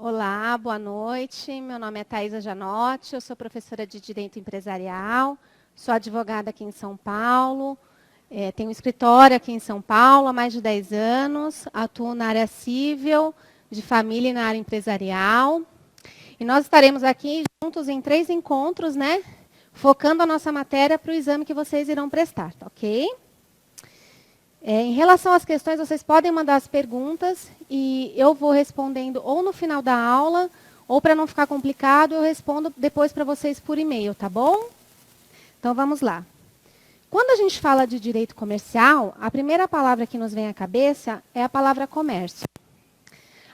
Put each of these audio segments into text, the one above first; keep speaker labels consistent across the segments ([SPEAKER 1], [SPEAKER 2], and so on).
[SPEAKER 1] Olá, boa noite. Meu nome é Thaisa Janotti, eu sou professora de Direito Empresarial, sou advogada aqui em São Paulo, tenho um escritório aqui em São Paulo há mais de 10 anos, atuo na área civil, de família e na área empresarial. E nós estaremos aqui juntos em 3 encontros, né? Focando a nossa matéria para o exame que vocês irão prestar, tá ok? Em relação às questões, vocês podem mandar as perguntas e eu vou respondendo ou no final da aula, ou para não ficar complicado, eu respondo depois para vocês por e-mail, tá bom? Então vamos lá. Quando a gente fala de direito comercial, a primeira palavra que nos vem à cabeça é a palavra comércio.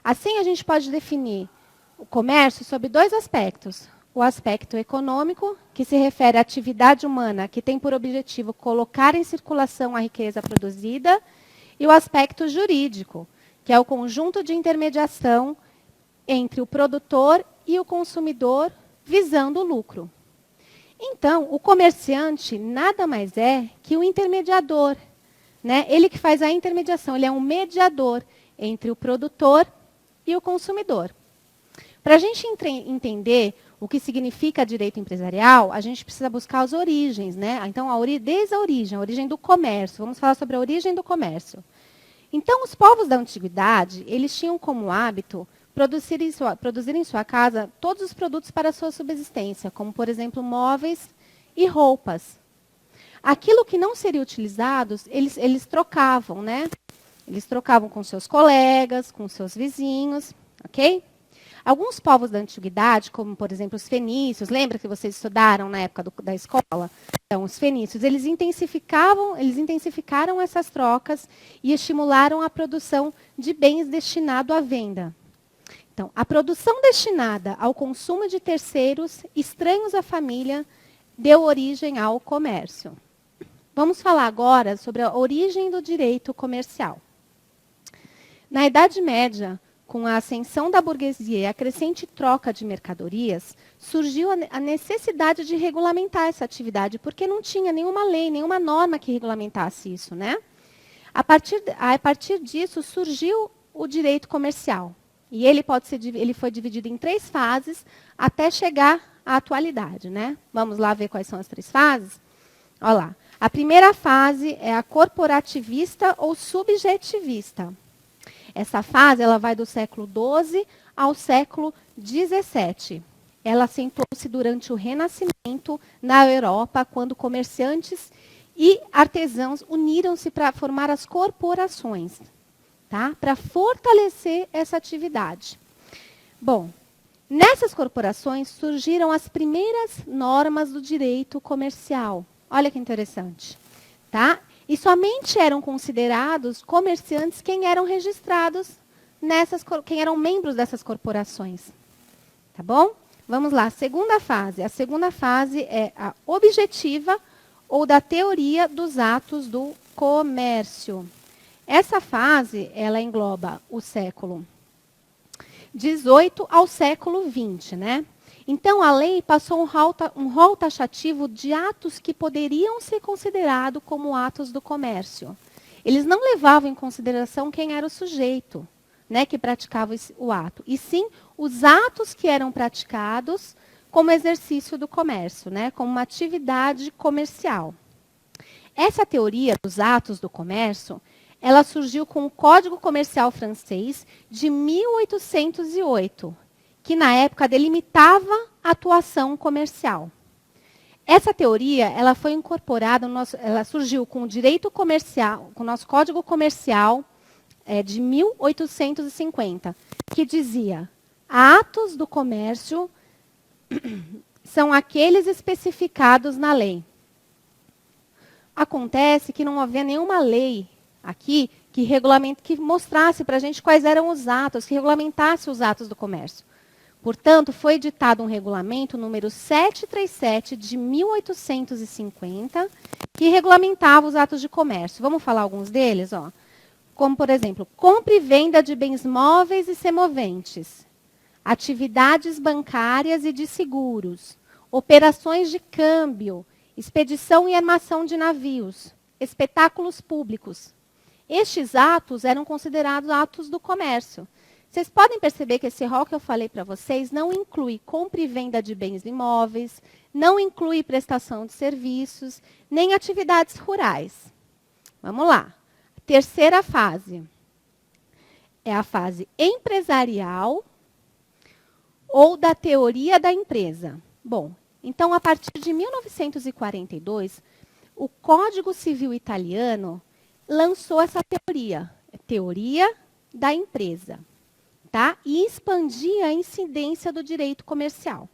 [SPEAKER 1] Assim, a gente pode definir o comércio sob 2 aspectos. O aspecto econômico, que se refere à atividade humana que tem por objetivo colocar em circulação a riqueza produzida, e o aspecto jurídico, que é o conjunto de intermediação entre o produtor e o consumidor visando o lucro. Então, o comerciante nada mais é que o intermediador, né? Ele que faz a intermediação, ele é um mediador entre o produtor e o consumidor. Para a gente entender o que significa direito empresarial, a gente precisa buscar as origens, né? Então, desde a origem do comércio. Vamos falar sobre a origem do comércio. Então, os povos da antiguidade, eles tinham como hábito produzir em sua casa todos os produtos para a sua subsistência, como, por exemplo, móveis e roupas. Aquilo que não seria utilizado, eles trocavam, né? Eles trocavam com seus colegas, com seus vizinhos, ok? Alguns povos da antiguidade, como, por exemplo, os fenícios, lembra que vocês estudaram na época da escola? Então, os fenícios, eles intensificaram essas trocas e estimularam a produção de bens destinados à venda. Então, a produção destinada ao consumo de terceiros, estranhos à família, deu origem ao comércio. Vamos falar agora sobre a origem do direito comercial. Na Idade Média, com a ascensão da burguesia e a crescente troca de mercadorias, surgiu a necessidade de regulamentar essa atividade, porque não tinha nenhuma lei, nenhuma norma que regulamentasse isso, né? A partir disso, surgiu o direito comercial. E ele foi dividido em 3 fases até chegar à atualidade, né? Vamos lá ver quais são as 3 fases? Olha lá. A primeira fase é a corporativista ou subjetivista. Essa fase ela vai do século XII ao século XVII. Ela acentuou-se durante o Renascimento na Europa, quando comerciantes e artesãos uniram-se para formar as corporações, tá? Para fortalecer essa atividade. Bom, nessas corporações surgiram as primeiras normas do direito comercial. Olha que interessante, tá? E somente eram considerados comerciantes quem eram registrados quem eram membros dessas corporações. Tá bom? Vamos lá, segunda fase. A segunda fase é a objetiva ou da teoria dos atos do comércio. Essa fase, ela engloba o século XVIII ao século XX, né? Então, a lei passou um rol taxativo de atos que poderiam ser considerados como atos do comércio. Eles não levavam em consideração quem era o sujeito, né, que praticava o ato, e sim os atos que eram praticados como exercício do comércio, né, como uma atividade comercial. Essa teoria dos atos do comércio, ela surgiu com o Código Comercial francês de 1808, que na época delimitava a atuação comercial. Essa teoria, ela foi incorporada, ela surgiu com o direito comercial, com o nosso Código Comercial de 1850, que dizia: atos do comércio são aqueles especificados na lei. Acontece que não havia nenhuma lei aqui que mostrasse para a gente quais eram os atos, que regulamentasse os atos do comércio. Portanto, foi editado um regulamento número 737 de 1850, que regulamentava os atos de comércio. Vamos falar alguns deles? Ó. Como, por exemplo, compra e venda de bens móveis e semoventes, atividades bancárias e de seguros, operações de câmbio, expedição e armação de navios, espetáculos públicos. Estes atos eram considerados atos do comércio. Vocês podem perceber que esse rol que eu falei para vocês não inclui compra e venda de bens imóveis, não inclui prestação de serviços, nem atividades rurais. Vamos lá. Terceira fase é a fase empresarial ou da teoria da empresa. Bom, então, a partir de 1942, o Código Civil italiano lançou essa teoria da empresa, tá? E expandia a incidência do direito comercial.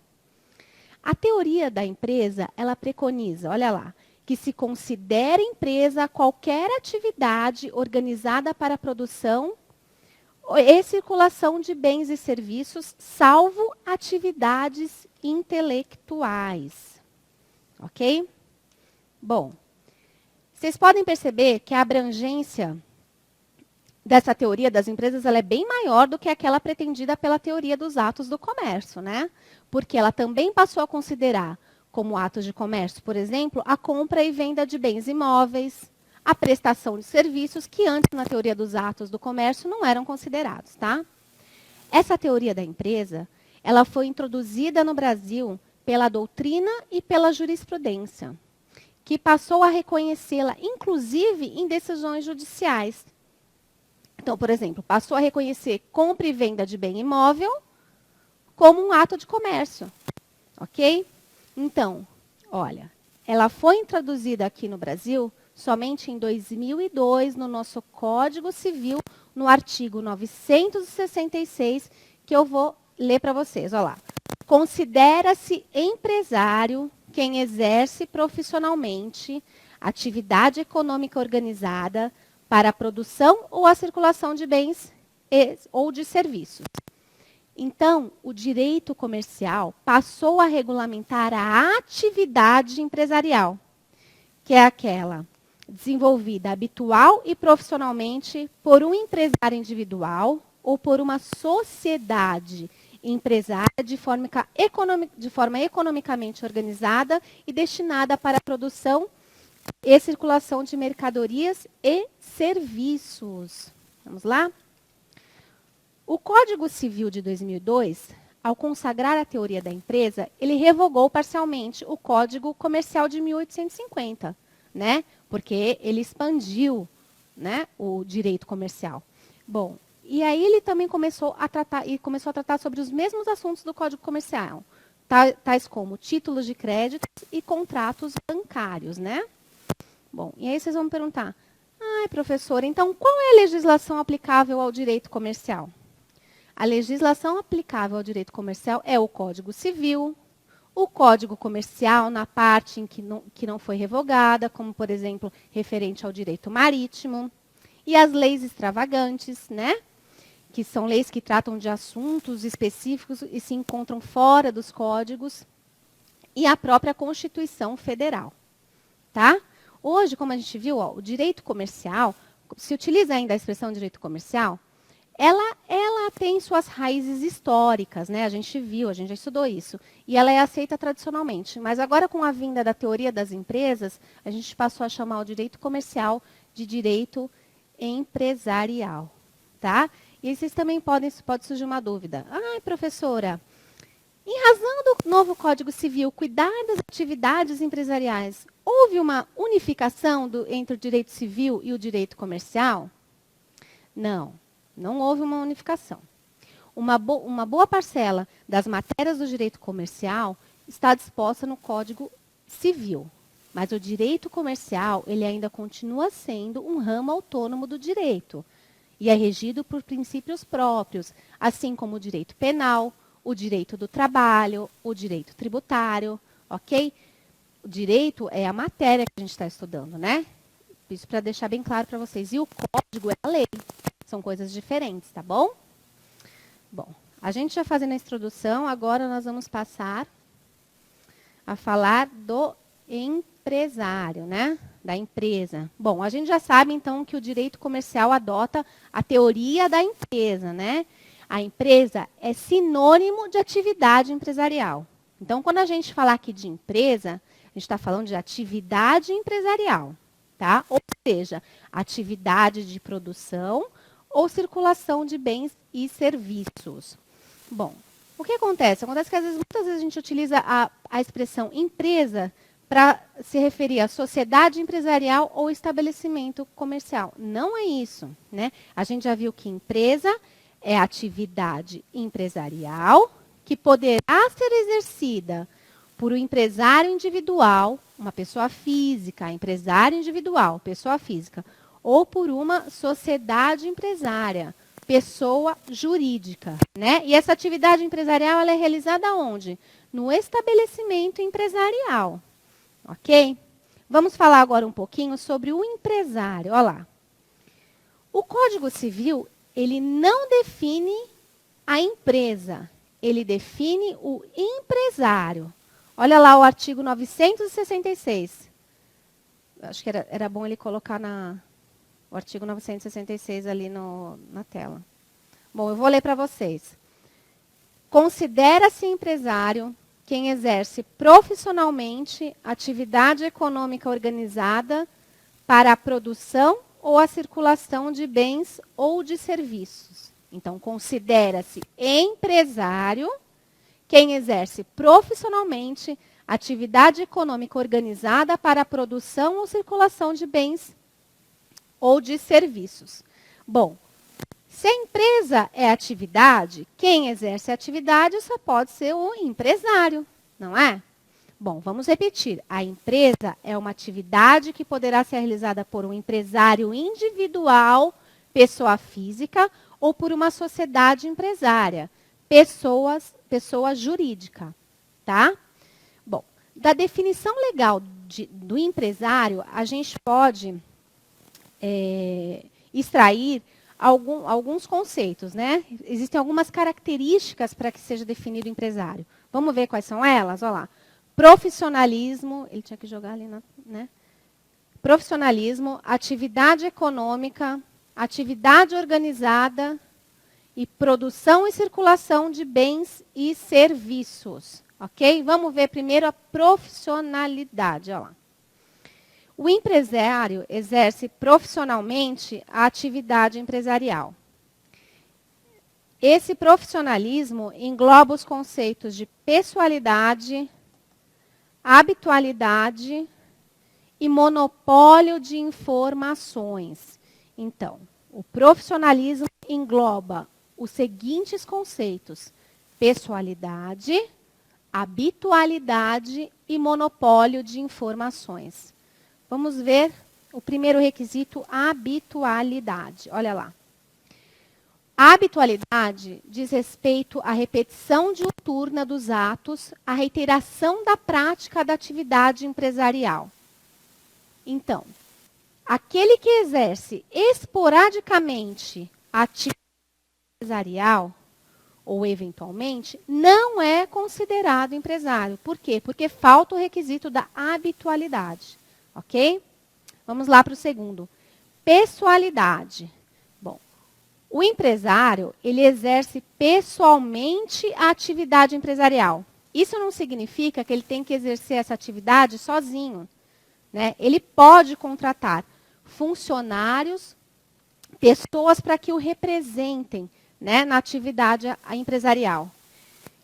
[SPEAKER 1] A teoria da empresa, ela preconiza, olha lá, que se considere empresa qualquer atividade organizada para a produção e circulação de bens e serviços, salvo atividades intelectuais. Ok? Bom, vocês podem perceber que a abrangência dessa teoria das empresas ela é bem maior do que aquela pretendida pela teoria dos atos do comércio, né? Porque ela também passou a considerar como atos de comércio, por exemplo, a compra e venda de bens imóveis, a prestação de serviços que antes na teoria dos atos do comércio não eram considerados, tá? Essa teoria da empresa, ela foi introduzida no Brasil pela doutrina e pela jurisprudência, que passou a reconhecê-la, inclusive, em decisões judiciais. Então, por exemplo, passou a reconhecer compra e venda de bem imóvel como um ato de comércio, ok? Então, olha, ela foi introduzida aqui no Brasil somente em 2002, no nosso Código Civil, no artigo 966, que eu vou ler para vocês. Olha lá. Considera-se empresário quem exerce profissionalmente atividade econômica organizada para a produção ou a circulação de bens ou de serviços. Então, o direito comercial passou a regulamentar a atividade empresarial, que é aquela desenvolvida habitual e profissionalmente por um empresário individual ou por uma sociedade empresária de forma economicamente organizada e destinada para a produção e circulação de mercadorias e serviços. Vamos lá? O Código Civil de 2002, ao consagrar a teoria da empresa, ele revogou parcialmente o Código Comercial de 1850, né? Porque ele expandiu, né, o direito comercial. Bom, e aí ele também começou a tratar sobre os mesmos assuntos do Código Comercial, tais como títulos de crédito e contratos bancários, né? Bom, e aí vocês vão me perguntar, professora, então qual é a legislação aplicável ao direito comercial? A legislação aplicável ao direito comercial é o Código Civil, o Código Comercial na parte em que não foi revogada, como, por exemplo, referente ao direito marítimo, e as leis extravagantes, né? Que são leis que tratam de assuntos específicos e se encontram fora dos códigos, e a própria Constituição Federal, tá? Hoje, como a gente viu, o direito comercial, se utiliza ainda a expressão direito comercial, ela tem suas raízes históricas, né? A gente viu, a gente já estudou isso. E ela é aceita tradicionalmente. Mas agora, com a vinda da teoria das empresas, a gente passou a chamar o direito comercial de direito empresarial, tá? E aí vocês também pode surgir uma dúvida. Professora, em razão do novo Código Civil cuidar das atividades empresariais, houve uma unificação entre o direito civil e o direito comercial? Não houve uma unificação. Uma boa parcela das matérias do direito comercial está disposta no Código Civil. Mas o direito comercial, ele ainda continua sendo um ramo autônomo do direito. E é regido por princípios próprios, assim como o direito penal, o direito do trabalho, o direito tributário, ok? O direito é a matéria que a gente está estudando, né? Isso para deixar bem claro para vocês. E o código é a lei. São coisas diferentes, tá bom? Bom, a gente já fazendo a introdução, agora nós vamos passar a falar do empresário, né? Da empresa. Bom, a gente já sabe, então, que o direito comercial adota a teoria da empresa, né? A empresa é sinônimo de atividade empresarial. Então, quando a gente falar aqui de empresa, a gente está falando de atividade empresarial, tá? Ou seja, atividade de produção ou circulação de bens e serviços. Bom, o que acontece? Acontece que muitas vezes a gente utiliza a expressão empresa para se referir à sociedade empresarial ou estabelecimento comercial. Não é isso, né? A gente já viu que empresa é atividade empresarial que poderá ser exercida por um empresário individual, uma pessoa física, empresário individual, pessoa física, ou por uma sociedade empresária, pessoa jurídica, né? E essa atividade empresarial ela é realizada onde? No estabelecimento empresarial, ok? Vamos falar agora um pouquinho sobre o empresário. Olha lá. O Código Civil, ele não define a empresa, ele define o empresário. Olha lá o artigo 966. Acho que era bom ele colocar o artigo 966 ali na tela. Bom, eu vou ler para vocês. Considera-se empresário quem exerce profissionalmente atividade econômica organizada para a produção ou a circulação de bens ou de serviços. Então, considera-se empresário quem exerce profissionalmente atividade econômica organizada para a produção ou circulação de bens ou de serviços. Bom, se a empresa é atividade, quem exerce a atividade só pode ser o empresário, não é? Bom, vamos repetir. A empresa é uma atividade que poderá ser realizada por um empresário individual, pessoa física, ou por uma sociedade empresária, pessoa jurídica, tá? Bom, da definição legal do empresário, a gente pode extrair alguns conceitos, né? Existem algumas características para que seja definido empresário. Vamos ver quais são elas? Olha lá. Profissionalismo, ele tinha que jogar ali, né? Profissionalismo, atividade econômica, atividade organizada e produção e circulação de bens e serviços. Ok? Vamos ver primeiro a profissionalidade. Olha lá. O empresário exerce profissionalmente a atividade empresarial. Esse profissionalismo engloba os conceitos de pessoalidade, habitualidade e monopólio de informações. Então, o profissionalismo engloba os seguintes conceitos: pessoalidade, habitualidade e monopólio de informações. Vamos ver o primeiro requisito, habitualidade. Olha lá. A habitualidade diz respeito à repetição diuturna dos atos, à reiteração da prática da atividade empresarial. Então, aquele que exerce esporadicamente a atividade empresarial, ou eventualmente, não é considerado empresário. Por quê? Porque falta o requisito da habitualidade. Ok? Vamos lá para o segundo. Pessoalidade. Bom, o empresário, ele exerce pessoalmente a atividade empresarial. Isso não significa que ele tem que exercer essa atividade sozinho, né? Ele pode contratar funcionários, pessoas para que o representem, né, na atividade empresarial.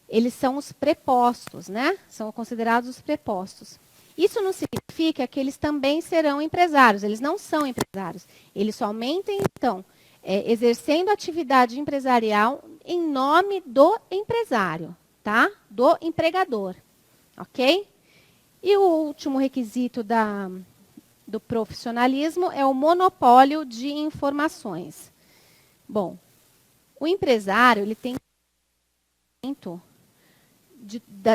[SPEAKER 1] Eles são os prepostos, né? São considerados os prepostos. Isso não significa que eles também serão empresários. Eles não são empresários. Eles somente, então, exercendo atividade empresarial em nome do empresário, tá? Do empregador, ok? E o último requisito do profissionalismo é o monopólio de informações. Bom, o empresário, ele tem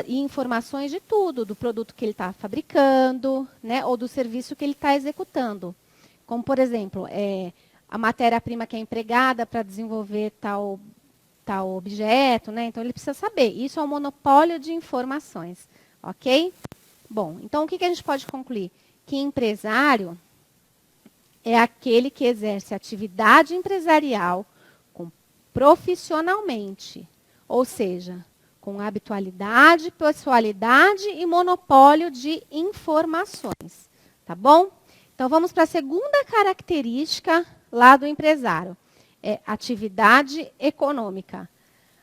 [SPEAKER 1] informações de tudo, do produto que ele está fabricando, né, ou do serviço que ele está executando. Como, por exemplo, a matéria-prima que é empregada para desenvolver tal objeto, né? Então, ele precisa saber. Isso é um monopólio de informações, ok? Bom, então, o que a gente pode concluir? Que empresário é aquele que exerce atividade empresarial profissionalmente, ou seja, com habitualidade, pessoalidade e monopólio de informações. Tá bom? Então, vamos para a segunda característica lá do empresário. É atividade econômica.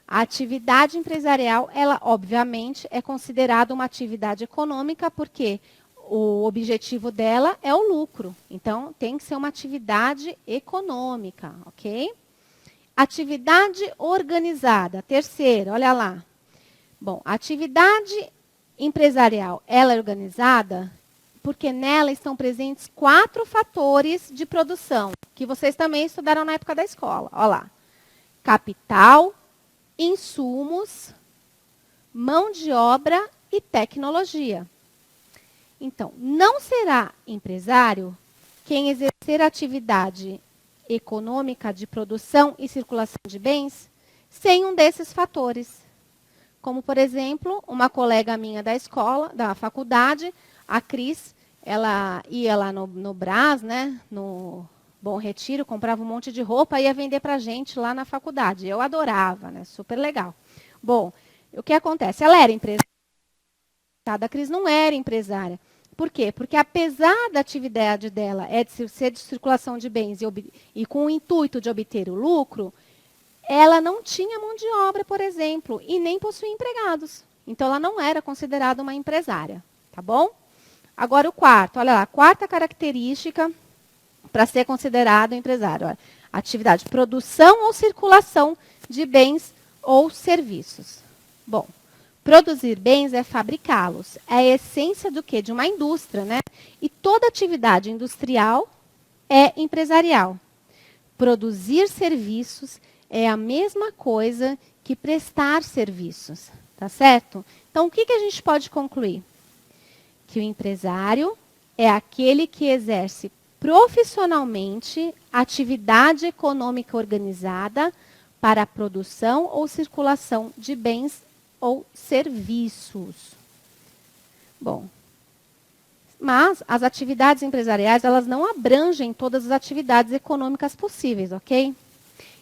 [SPEAKER 1] A atividade empresarial, ela obviamente é considerada uma atividade econômica porque o objetivo dela é o lucro. Então, tem que ser uma atividade econômica, ok? Atividade organizada. Terceiro, olha lá. Bom, a atividade empresarial, ela é organizada porque nela estão presentes 4 fatores de produção, que vocês também estudaram na época da escola. Olha lá. Capital, insumos, mão de obra e tecnologia. Então, não será empresário quem exercer atividade econômica de produção e circulação de bens sem um desses fatores. Como, por exemplo, uma colega minha da escola, da faculdade, a Cris, ela ia lá no Brás, né, no Bom Retiro, comprava um monte de roupa e ia vender para a gente lá na faculdade. Eu adorava, né, super legal. Bom, o que acontece? Ela era empresária, a Cris não era empresária. Por quê? Porque apesar da atividade dela ser de circulação de bens e com o intuito de obter o lucro, ela não tinha mão de obra, por exemplo, e nem possuía empregados. Então, ela não era considerada uma empresária, tá bom? Agora, o quarto, olha lá, a quarta característica para ser considerado empresário. Olha, atividade, produção ou circulação de bens ou serviços. Bom, produzir bens é fabricá-los. É a essência do quê? De uma indústria, né? E toda atividade industrial é empresarial. Produzir serviços é a mesma coisa que prestar serviços, tá certo? Então, o que a gente pode concluir? Que o empresário é aquele que exerce profissionalmente atividade econômica organizada para a produção ou circulação de bens ou serviços. Bom, mas as atividades empresariais, elas não abrangem todas as atividades econômicas possíveis, ok?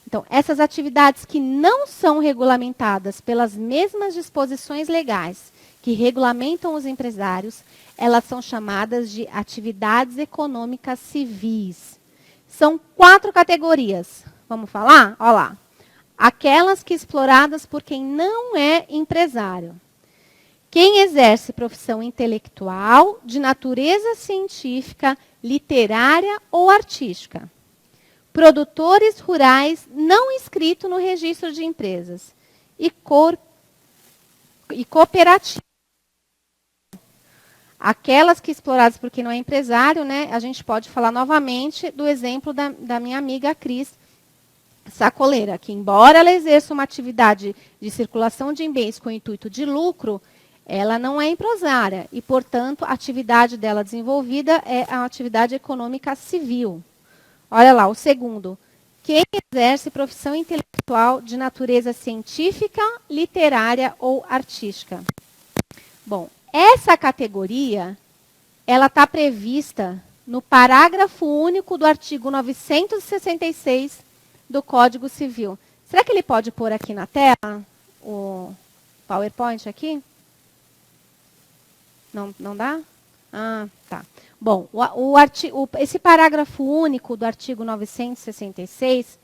[SPEAKER 1] Então, essas atividades que não são regulamentadas pelas mesmas disposições legais que regulamentam os empresários, elas são chamadas de atividades econômicas civis. São 4 categorias. Vamos falar? Olha lá. Aquelas que exploradas por quem não é empresário. Quem exerce profissão intelectual de natureza científica, literária ou artística. Produtores rurais não inscritos no registro de empresas. E cooperativas. Aquelas que exploradas por quem não é empresário, né, a gente pode falar novamente do exemplo da minha amiga Cris Sacoleira, que embora ela exerça uma atividade de circulação de bens com o intuito de lucro, ela não é empresária e, portanto, a atividade dela desenvolvida é a atividade econômica civil. Olha lá, o segundo. Quem exerce profissão intelectual de natureza científica, literária ou artística. Bom, essa categoria, ela está prevista no parágrafo único do artigo 966 do Código Civil. Será que ele pode pôr aqui na tela o PowerPoint aqui? Não dá? Ah, tá. Bom, esse parágrafo único do artigo 966,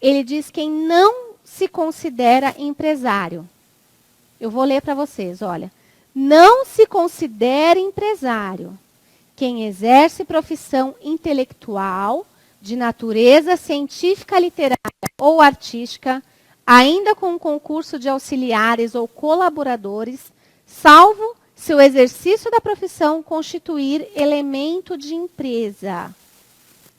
[SPEAKER 1] ele diz quem não se considera empresário. Eu vou ler para vocês, olha. Não se considera empresário quem exerce profissão intelectual de natureza científica, literária ou artística, ainda com concurso de auxiliares ou colaboradores, salvo se o exercício da profissão constituir elemento de empresa.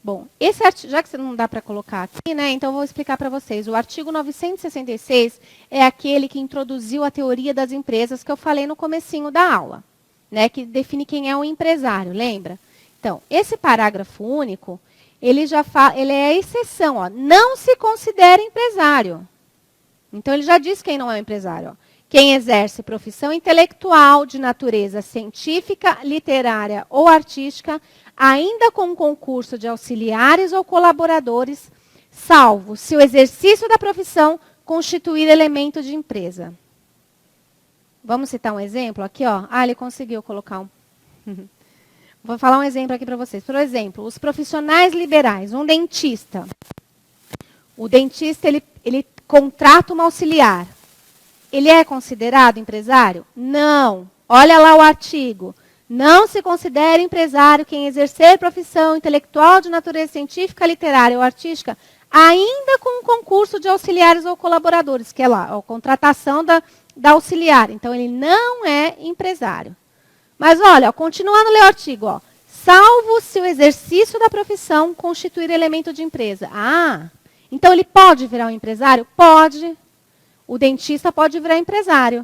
[SPEAKER 1] Bom, esse artigo, já que não dá para colocar aqui, né, então eu vou explicar para vocês. O artigo 966 é aquele que introduziu a teoria das empresas que eu falei no comecinho da aula, né, que define quem é um empresário, lembra? Então, esse parágrafo único, ele é a exceção, ó, não se considera empresário. Então, ele já diz quem não é um empresário, ó. Quem exerce profissão intelectual de natureza científica, literária ou artística, ainda com concurso de auxiliares ou colaboradores, salvo se o exercício da profissão constituir elemento de empresa. Vamos citar um exemplo aqui, ó. Ah, ele conseguiu colocar um. Vou falar um exemplo aqui para vocês. Por exemplo, os profissionais liberais, um dentista. O dentista, ele contrata uma auxiliar. Ele é considerado empresário? Não. Olha lá o artigo. Não se considera empresário quem exercer profissão intelectual de natureza científica, literária ou artística, ainda com um concurso de auxiliares ou colaboradores, que é lá, a contratação da auxiliar. Então, ele não é empresário. Mas, olha, continuando a ler o artigo, ó, salvo se o exercício da profissão constituir elemento de empresa. Ah, então ele pode virar um empresário? Pode. O dentista pode virar empresário,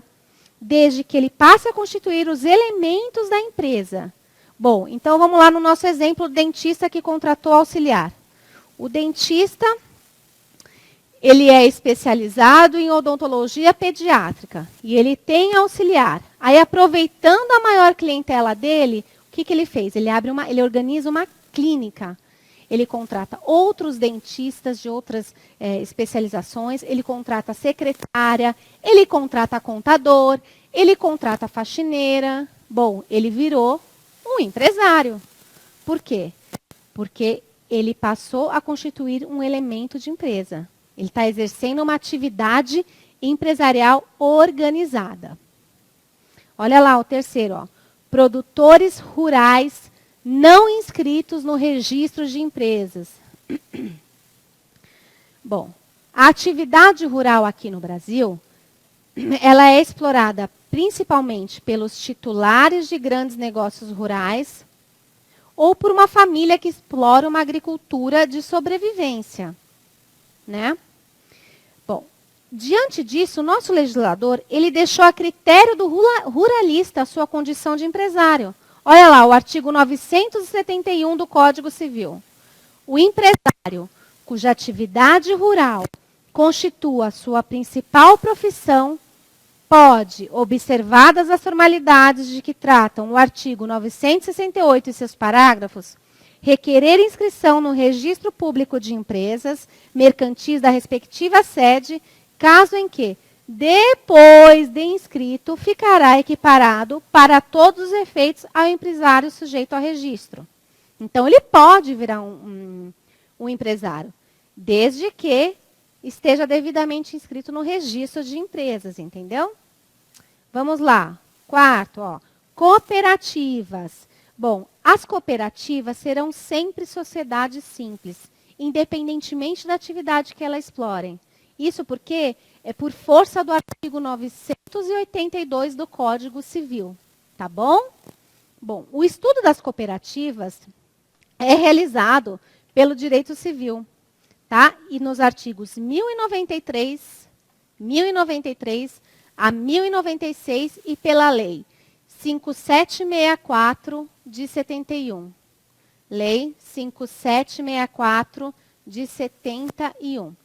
[SPEAKER 1] desde que ele passe a constituir os elementos da empresa. Bom, então vamos lá no nosso exemplo, o dentista que contratou auxiliar. O dentista, ele é especializado em odontologia pediátrica e ele tem auxiliar. Aí, aproveitando a maior clientela dele, o que ele fez? Ele organiza uma clínica. Ele contrata outros dentistas de outras especializações, ele contrata secretária, ele contrata contador, ele contrata faxineira. Bom, ele virou um empresário. Por quê? Porque ele passou a constituir um elemento de empresa. Ele está exercendo uma atividade empresarial organizada. Olha lá o terceiro, ó. Produtores rurais não inscritos no registro de empresas. Bom, a atividade rural aqui no Brasil, ela é explorada principalmente pelos titulares de grandes negócios rurais ou por uma família que explora uma agricultura de sobrevivência, né? Bom, diante disso, o nosso legislador, ele deixou a critério do ruralista a sua condição de empresário. Olha lá, o artigo 971 do Código Civil. O empresário, cuja atividade rural constitua sua principal profissão, pode, observadas as formalidades de que tratam o artigo 968 e seus parágrafos, requerer inscrição no Registro Público de Empresas mercantis da respectiva sede, caso em que, depois de inscrito, ficará equiparado para todos os efeitos ao empresário sujeito a registro. Então, ele pode virar um empresário, desde que esteja devidamente inscrito no registro de empresas, entendeu? Vamos lá. Quarto, ó, cooperativas. Bom, as cooperativas serão sempre sociedades simples, independentemente da atividade que elas explorem. Isso porque é por força do artigo 982 do Código Civil, tá bom? Bom, o estudo das cooperativas é realizado pelo direito civil, tá? E nos artigos 1093 a 1096 e pela lei 5764 de 71. Lei 5764 de 71.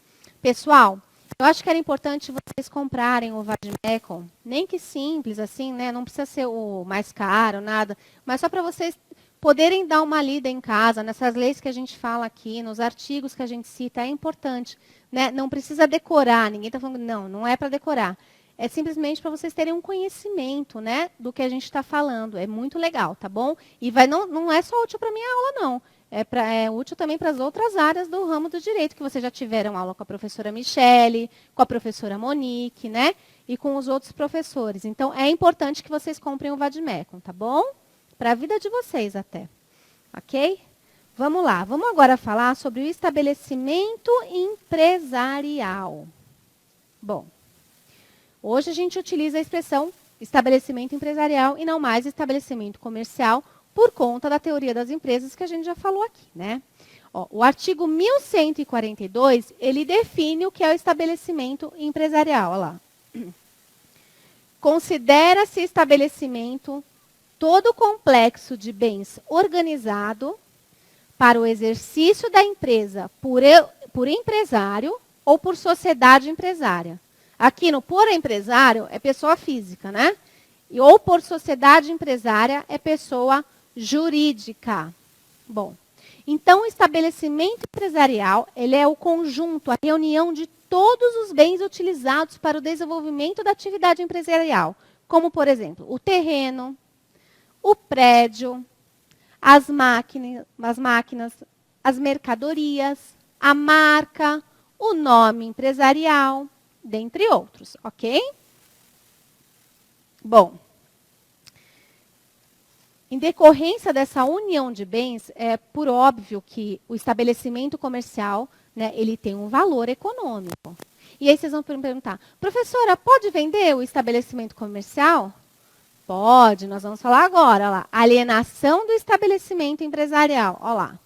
[SPEAKER 1] Pessoal, eu acho que era importante vocês comprarem o Vadmecum, nem que simples, assim, né? Não precisa ser o mais caro, nada, mas só para vocês poderem dar uma lida em casa, nessas leis que a gente fala aqui, nos artigos que a gente cita, é importante, né? Não precisa decorar, ninguém está falando, não é para decorar. É simplesmente para vocês terem um conhecimento, né, do que a gente está falando. É muito legal, tá bom? E não é só útil para a minha aula, não. É útil também para as outras áreas do ramo do direito, que vocês já tiveram aula com a professora Michele, com a professora Monique, né? E com os outros professores. Então, é importante que vocês comprem o Vadmecum, tá bom? Para a vida de vocês até. Ok? Vamos lá. Vamos agora falar sobre o estabelecimento empresarial. Bom, hoje a gente utiliza a expressão estabelecimento empresarial e não mais estabelecimento comercial, por conta da teoria das empresas que a gente já falou aqui, né? Ó, o artigo 1142, ele define o que é o estabelecimento empresarial. Olha lá. Considera-se estabelecimento todo o complexo de bens organizado para o exercício da empresa por empresário ou por sociedade empresária. Aqui no por empresário é pessoa física, né? Ou por sociedade empresária é pessoa jurídica. Bom, então o estabelecimento empresarial, ele é o conjunto, a reunião de todos os bens utilizados para o desenvolvimento da atividade empresarial, como, por exemplo, o terreno, o prédio, as máquinas, as mercadorias, a marca, o nome empresarial, dentre outros, ok? Bom, em decorrência dessa união de bens, é por óbvio que o estabelecimento comercial, né, ele tem um valor econômico. E aí vocês vão perguntar, professora, pode vender o estabelecimento comercial? Pode, nós vamos falar agora, olha lá, alienação do estabelecimento empresarial, olha lá.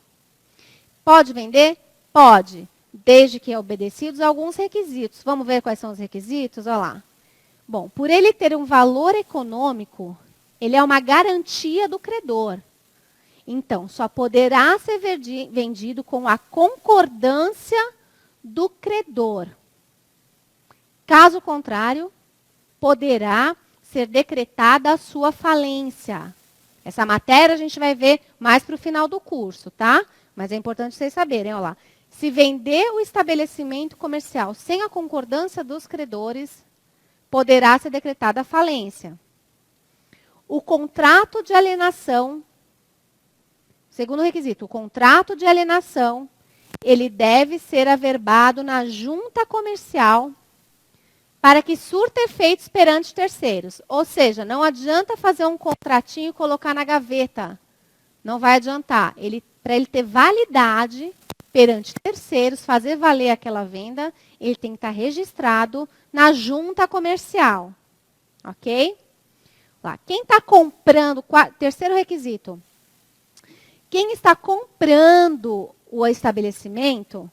[SPEAKER 1] Pode vender? Pode, desde que obedecidos a alguns requisitos. Vamos ver quais são os requisitos? Olha lá. Bom, por ele ter um valor econômico, ele é uma garantia do credor. Então, só poderá ser vendido com a concordância do credor. Caso contrário, poderá ser decretada a sua falência. Essa matéria a gente vai ver mais para o final do curso, tá? Mas é importante vocês saberem, olha lá. Se vender o estabelecimento comercial sem a concordância dos credores, poderá ser decretada a falência. O contrato de alienação, segundo requisito, o contrato de alienação, ele deve ser averbado na junta comercial para que surta efeitos perante terceiros. Ou seja, não adianta fazer um contratinho e colocar na gaveta. Não vai adiantar. Para ele ter validade perante terceiros, fazer valer aquela venda, ele tem que estar registrado na junta comercial. Ok? Lá. Quem está comprando, terceiro requisito. Quem está comprando o estabelecimento,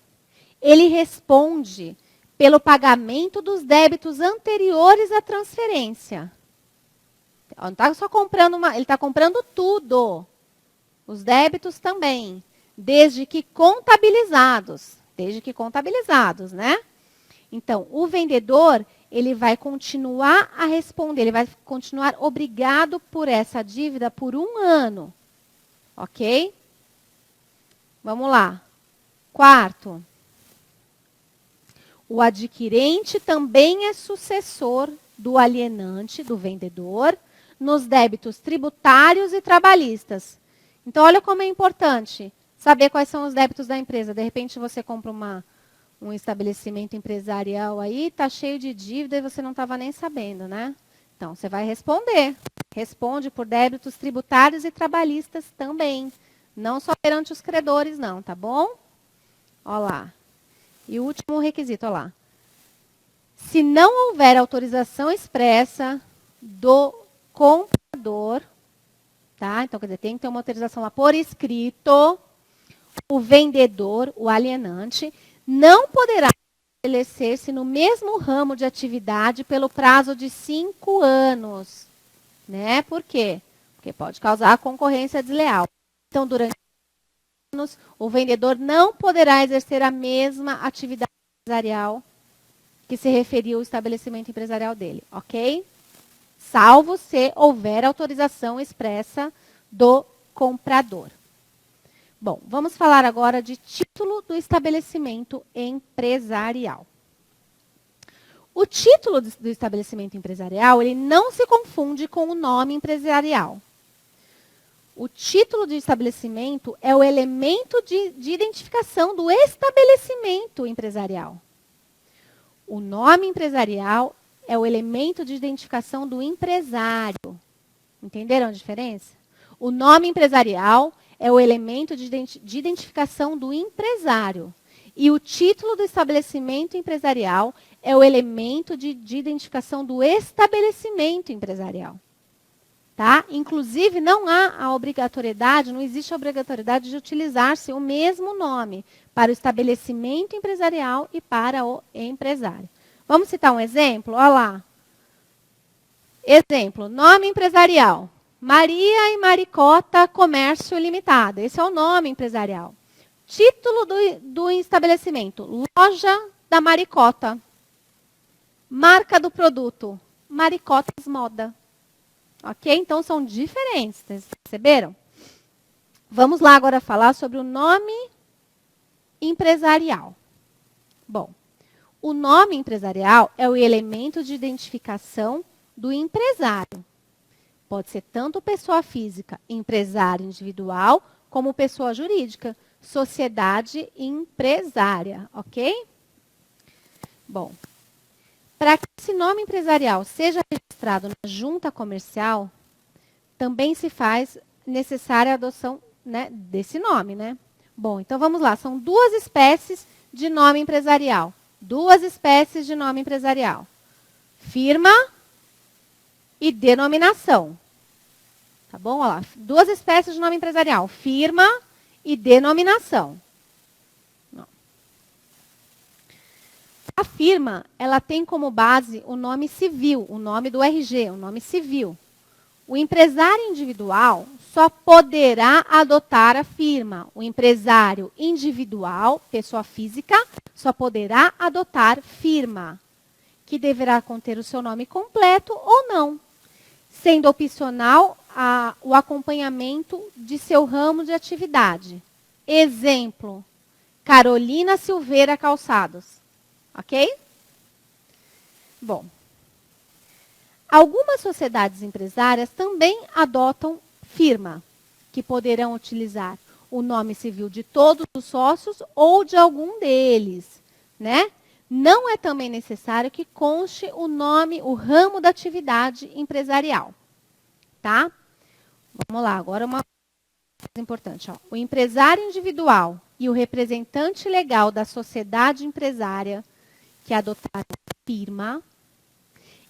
[SPEAKER 1] ele responde pelo pagamento dos débitos anteriores à transferência. Não está só comprando ele está comprando tudo. Os débitos também, desde que contabilizados. Desde que contabilizados, né? Então, o vendedor, ele vai continuar a responder, ele vai continuar obrigado por essa dívida por 1 ano. Ok? Vamos lá. Quarto. O adquirente também é sucessor do alienante, do vendedor, nos débitos tributários e trabalhistas. Então, olha como é importante saber quais são os débitos da empresa. De repente, você compra um estabelecimento empresarial aí, está cheio de dívida e você não estava nem sabendo, né? Então, você vai responder. Responde por débitos tributários e trabalhistas também. Não só perante os credores, não, tá bom? Olha lá. E o último requisito, olha lá. Se não houver autorização expressa do comprador, tá? Então, quer dizer, tem que ter uma autorização lá por escrito, o vendedor, o alienante, não poderá estabelecer-se no mesmo ramo de atividade pelo prazo de 5 anos. Né? Por quê? Porque pode causar concorrência desleal. Então, durante anos, o vendedor não poderá exercer a mesma atividade empresarial que se referiu ao estabelecimento empresarial dele, ok? Salvo se houver autorização expressa do comprador. Bom, vamos falar agora de título do estabelecimento empresarial. O título do estabelecimento empresarial, ele não se confunde com o nome empresarial. O título de estabelecimento é o elemento de identificação do estabelecimento empresarial. O nome empresarial é o elemento de identificação do empresário. Entenderam a diferença? O nome empresarial é o elemento de identificação do empresário. E o título do estabelecimento empresarial é o elemento de identificação do estabelecimento empresarial. Tá? Inclusive, não há a obrigatoriedade, não existe a obrigatoriedade de utilizar-se o mesmo nome para o estabelecimento empresarial e para o empresário. Vamos citar um exemplo? Olha lá. Exemplo, nome empresarial. Maria e Maricota Comércio Limitado. Esse é o nome empresarial. Título do estabelecimento, Loja da Maricota. Marca do produto, Maricotas Moda. Ok? Então, são diferentes, vocês perceberam? Vamos lá agora falar sobre o nome empresarial. Bom, o nome empresarial é o elemento de identificação do empresário. Pode ser tanto pessoa física, empresário individual, como pessoa jurídica, sociedade empresária, ok? Bom, para que esse nome empresarial seja registrado na junta comercial, também se faz necessária a adoção, né, desse nome, né? Bom, então vamos lá. São duas espécies de nome empresarial. Duas espécies de nome empresarial. Firma e denominação. Tá bom? Olha lá. Duas espécies de nome empresarial. Firma e denominação. A firma, ela tem como base o nome civil, o nome do RG, o nome civil. O empresário individual só poderá adotar a firma. O empresário individual, pessoa física, só poderá adotar firma, que deverá conter o seu nome completo ou não, sendo opcional o acompanhamento de seu ramo de atividade. Exemplo, Carolina Silveira Calçados. Ok? Bom, algumas sociedades empresárias também adotam firma, que poderão utilizar o nome civil de todos os sócios ou de algum deles, né? Não é também necessário que conste o nome, o ramo da atividade empresarial, tá? Vamos lá, agora uma coisa importante. Ó. O empresário individual e o representante legal da sociedade empresária que adotaram a firma,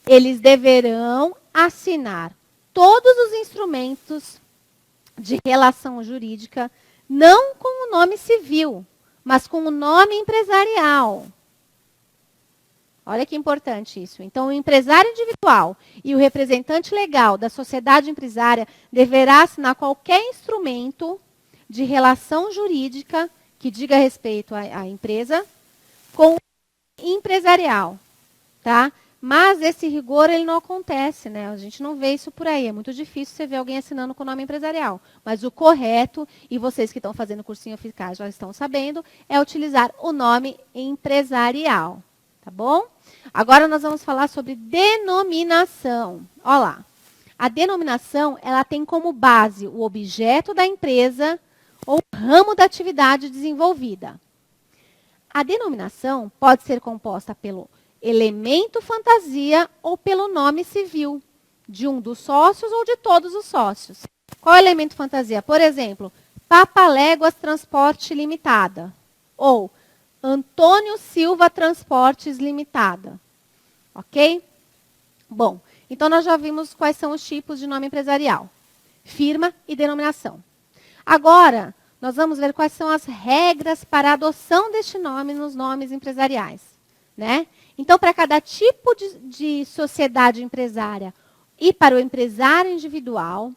[SPEAKER 1] eles deverão assinar todos os instrumentos de relação jurídica, não com o nome civil, mas com o nome empresarial. Olha que importante isso. Então, o empresário individual e o representante legal da sociedade empresária deverá assinar qualquer instrumento de relação jurídica que diga respeito à empresa com o empresarial, tá? Mas esse rigor ele não acontece, né? A gente não vê isso por aí. É muito difícil você ver alguém assinando com o nome empresarial. Mas o correto, e vocês que estão fazendo cursinho eficaz já estão sabendo, é utilizar o nome empresarial. Tá bom? Agora nós vamos falar sobre denominação. Olha lá. A denominação, ela tem como base o objeto da empresa ou ramo da atividade desenvolvida. A denominação pode ser composta pelo elemento fantasia ou pelo nome civil de um dos sócios ou de todos os sócios. Qual é o elemento fantasia? Por exemplo, Papaléguas Transporte Limitada ou Antônio Silva Transportes Limitada. Ok? Bom, então nós já vimos quais são os tipos de nome empresarial. Firma e denominação. Agora, nós vamos ver quais são as regras para a adoção deste nome nos nomes empresariais. Né? Então, para cada tipo de sociedade empresária e para o empresário individual,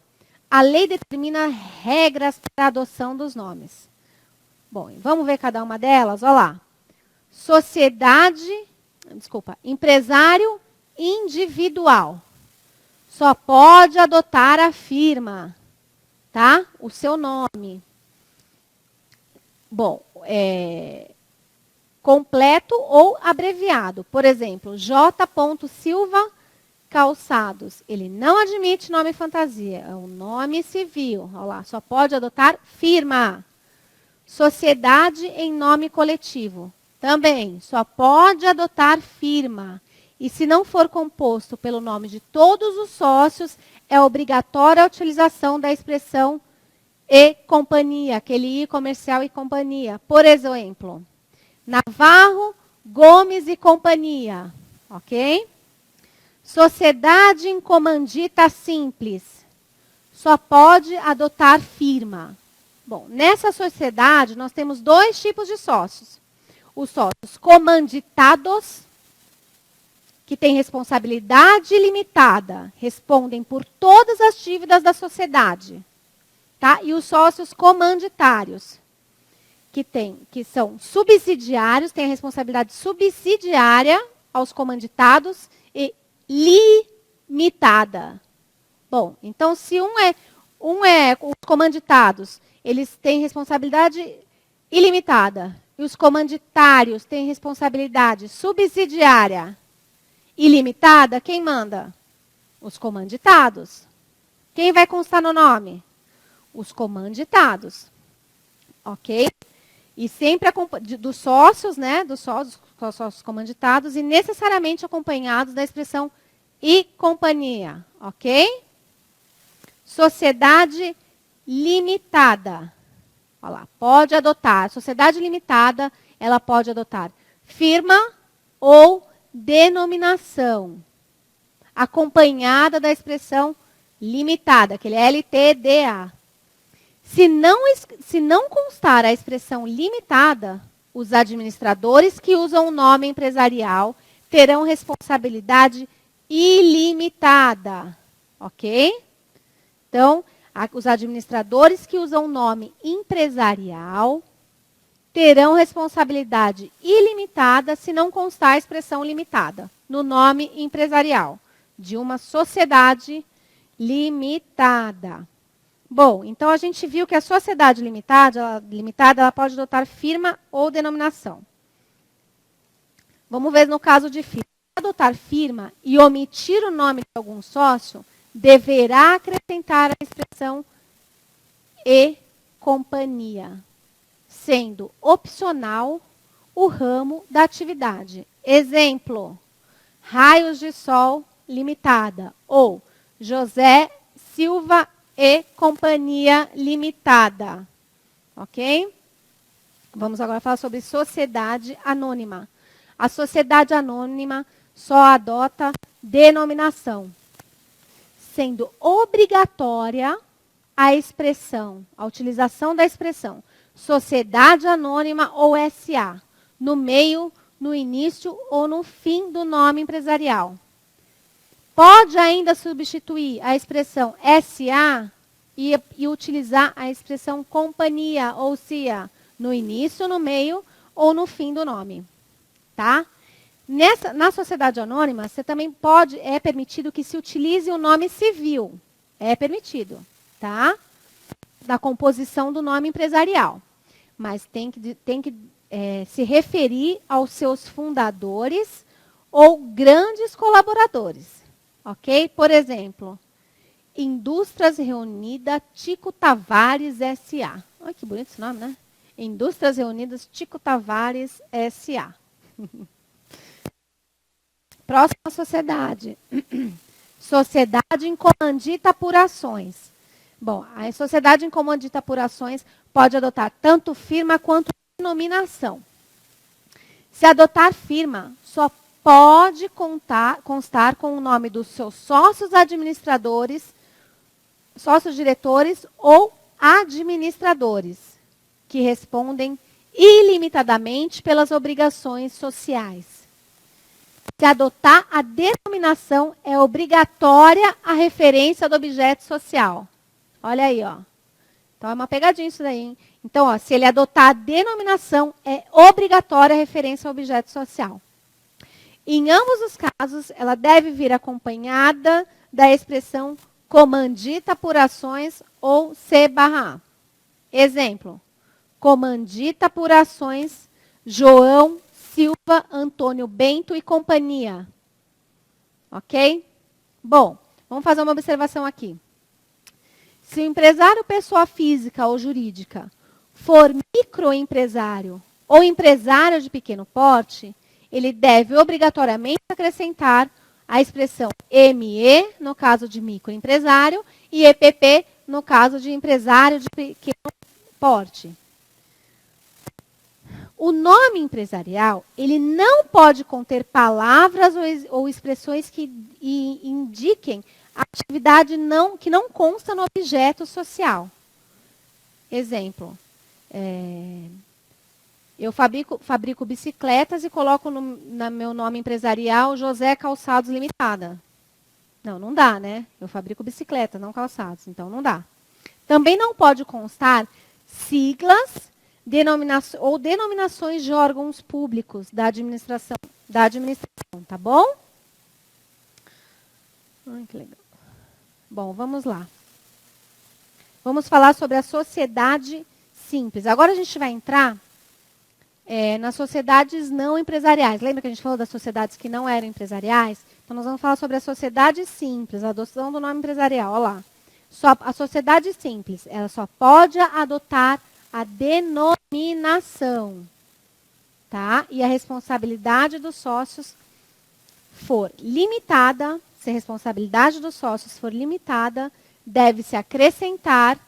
[SPEAKER 1] a lei determina regras para a adoção dos nomes. Bom, vamos ver cada uma delas? Olha lá. Empresário individual. Só pode adotar a firma, tá? O seu nome. Bom, completo ou abreviado. Por exemplo, J. Silva Calçados. Ele não admite nome fantasia, é um nome civil. Olha lá, só pode adotar firma. Sociedade em nome coletivo. Também, só pode adotar firma. E se não for composto pelo nome de todos os sócios, é obrigatória a utilização da expressão e companhia, aquele I comercial e companhia. Por exemplo, Navarro, Gomes e companhia. Ok? Sociedade em comandita simples. Só pode adotar firma. Bom, nessa sociedade, nós temos dois tipos de sócios. Os sócios comanditados, que têm responsabilidade limitada, respondem por todas as dívidas da sociedade. Tá? E os sócios comanditários, que são subsidiários, têm a responsabilidade subsidiária aos comanditados e limitada. Bom, então se um é os comanditados, eles têm responsabilidade ilimitada. E os comanditários têm responsabilidade subsidiária ilimitada. Quem manda? Os comanditados. Quem vai constar no nome? Os comanditados. Ok? E sempre dos sócios, né? Dos sócios com os sócios comanditados e necessariamente acompanhados da expressão e companhia, ok? Sociedade limitada. Olha lá, pode adotar. Sociedade limitada, ela pode adotar firma ou denominação, acompanhada da expressão limitada, aquele LTDA. Se não constar a expressão limitada, os administradores que usam o nome empresarial terão responsabilidade ilimitada, ok? Então, os administradores que usam o nome empresarial terão responsabilidade ilimitada se não constar a expressão limitada no nome empresarial de uma sociedade limitada. Bom, então a gente viu que a sociedade limitada ela pode adotar firma ou denominação. Vamos ver no caso de firma. Adotar firma e omitir o nome de algum sócio, deverá acrescentar a expressão e companhia, sendo opcional o ramo da atividade. Exemplo, Raios de Sol Limitada ou José Silva e Companhia Limitada. Ok? Vamos agora falar sobre sociedade anônima. A sociedade anônima só adota denominação, sendo obrigatória a utilização da expressão sociedade anônima ou SA, no meio, no início ou no fim do nome empresarial. Pode ainda substituir a expressão SA e utilizar a expressão companhia ou CIA no início, no meio ou no fim do nome. Tá? Na sociedade anônima, você também é permitido que se utilize o nome civil. É permitido, tá? Da composição do nome empresarial. Mas tem que se referir aos seus fundadores ou grandes colaboradores. Ok? Por exemplo, Indústrias Reunidas Tico Tavares S.A. Olha que bonito esse nome, né? Indústrias Reunidas Tico Tavares S.A. Próxima sociedade. Sociedade em comandita por ações. Bom, a sociedade em comandita por ações pode adotar tanto firma quanto denominação. Se adotar firma, só pode constar com o nome dos seus sócios administradores, sócios diretores ou administradores, que respondem ilimitadamente pelas obrigações sociais. Se adotar a denominação, é obrigatória a referência do objeto social. Olha aí, ó. Então, é uma pegadinha isso daí, hein? Então, ó, se ele adotar a denominação, é obrigatória a referência ao objeto social. Em ambos os casos, ela deve vir acompanhada da expressão comandita por ações ou C/A. Exemplo, comandita por ações João Silva, Antônio Bento e companhia. Ok? Bom, vamos fazer uma observação aqui. Se o empresário, pessoa física ou jurídica, for microempresário ou empresário de pequeno porte, ele deve obrigatoriamente acrescentar a expressão ME, no caso de microempresário, e EPP, no caso de empresário de pequeno porte. O nome empresarial, ele não pode conter palavras ou expressões que indiquem a atividade que não consta no objeto social. Exemplo, eu fabrico bicicletas e coloco no meu nome empresarial José Calçados Limitada. Não dá, né? Eu fabrico bicicletas, não calçados, então não dá. Também não pode constar siglas ou denominações de órgãos públicos da administração, tá bom? Ai, que legal. Bom, vamos lá. Vamos falar sobre a sociedade simples. Agora a gente vai entrar nas sociedades não empresariais. Lembra que a gente falou das sociedades que não eram empresariais? Então, nós vamos falar sobre a sociedade simples, a adoção do nome empresarial. Olha lá. A sociedade simples, ela só pode adotar a denominação. tá? E a responsabilidade dos sócios for limitada, se a responsabilidade dos sócios for limitada, deve-se acrescentar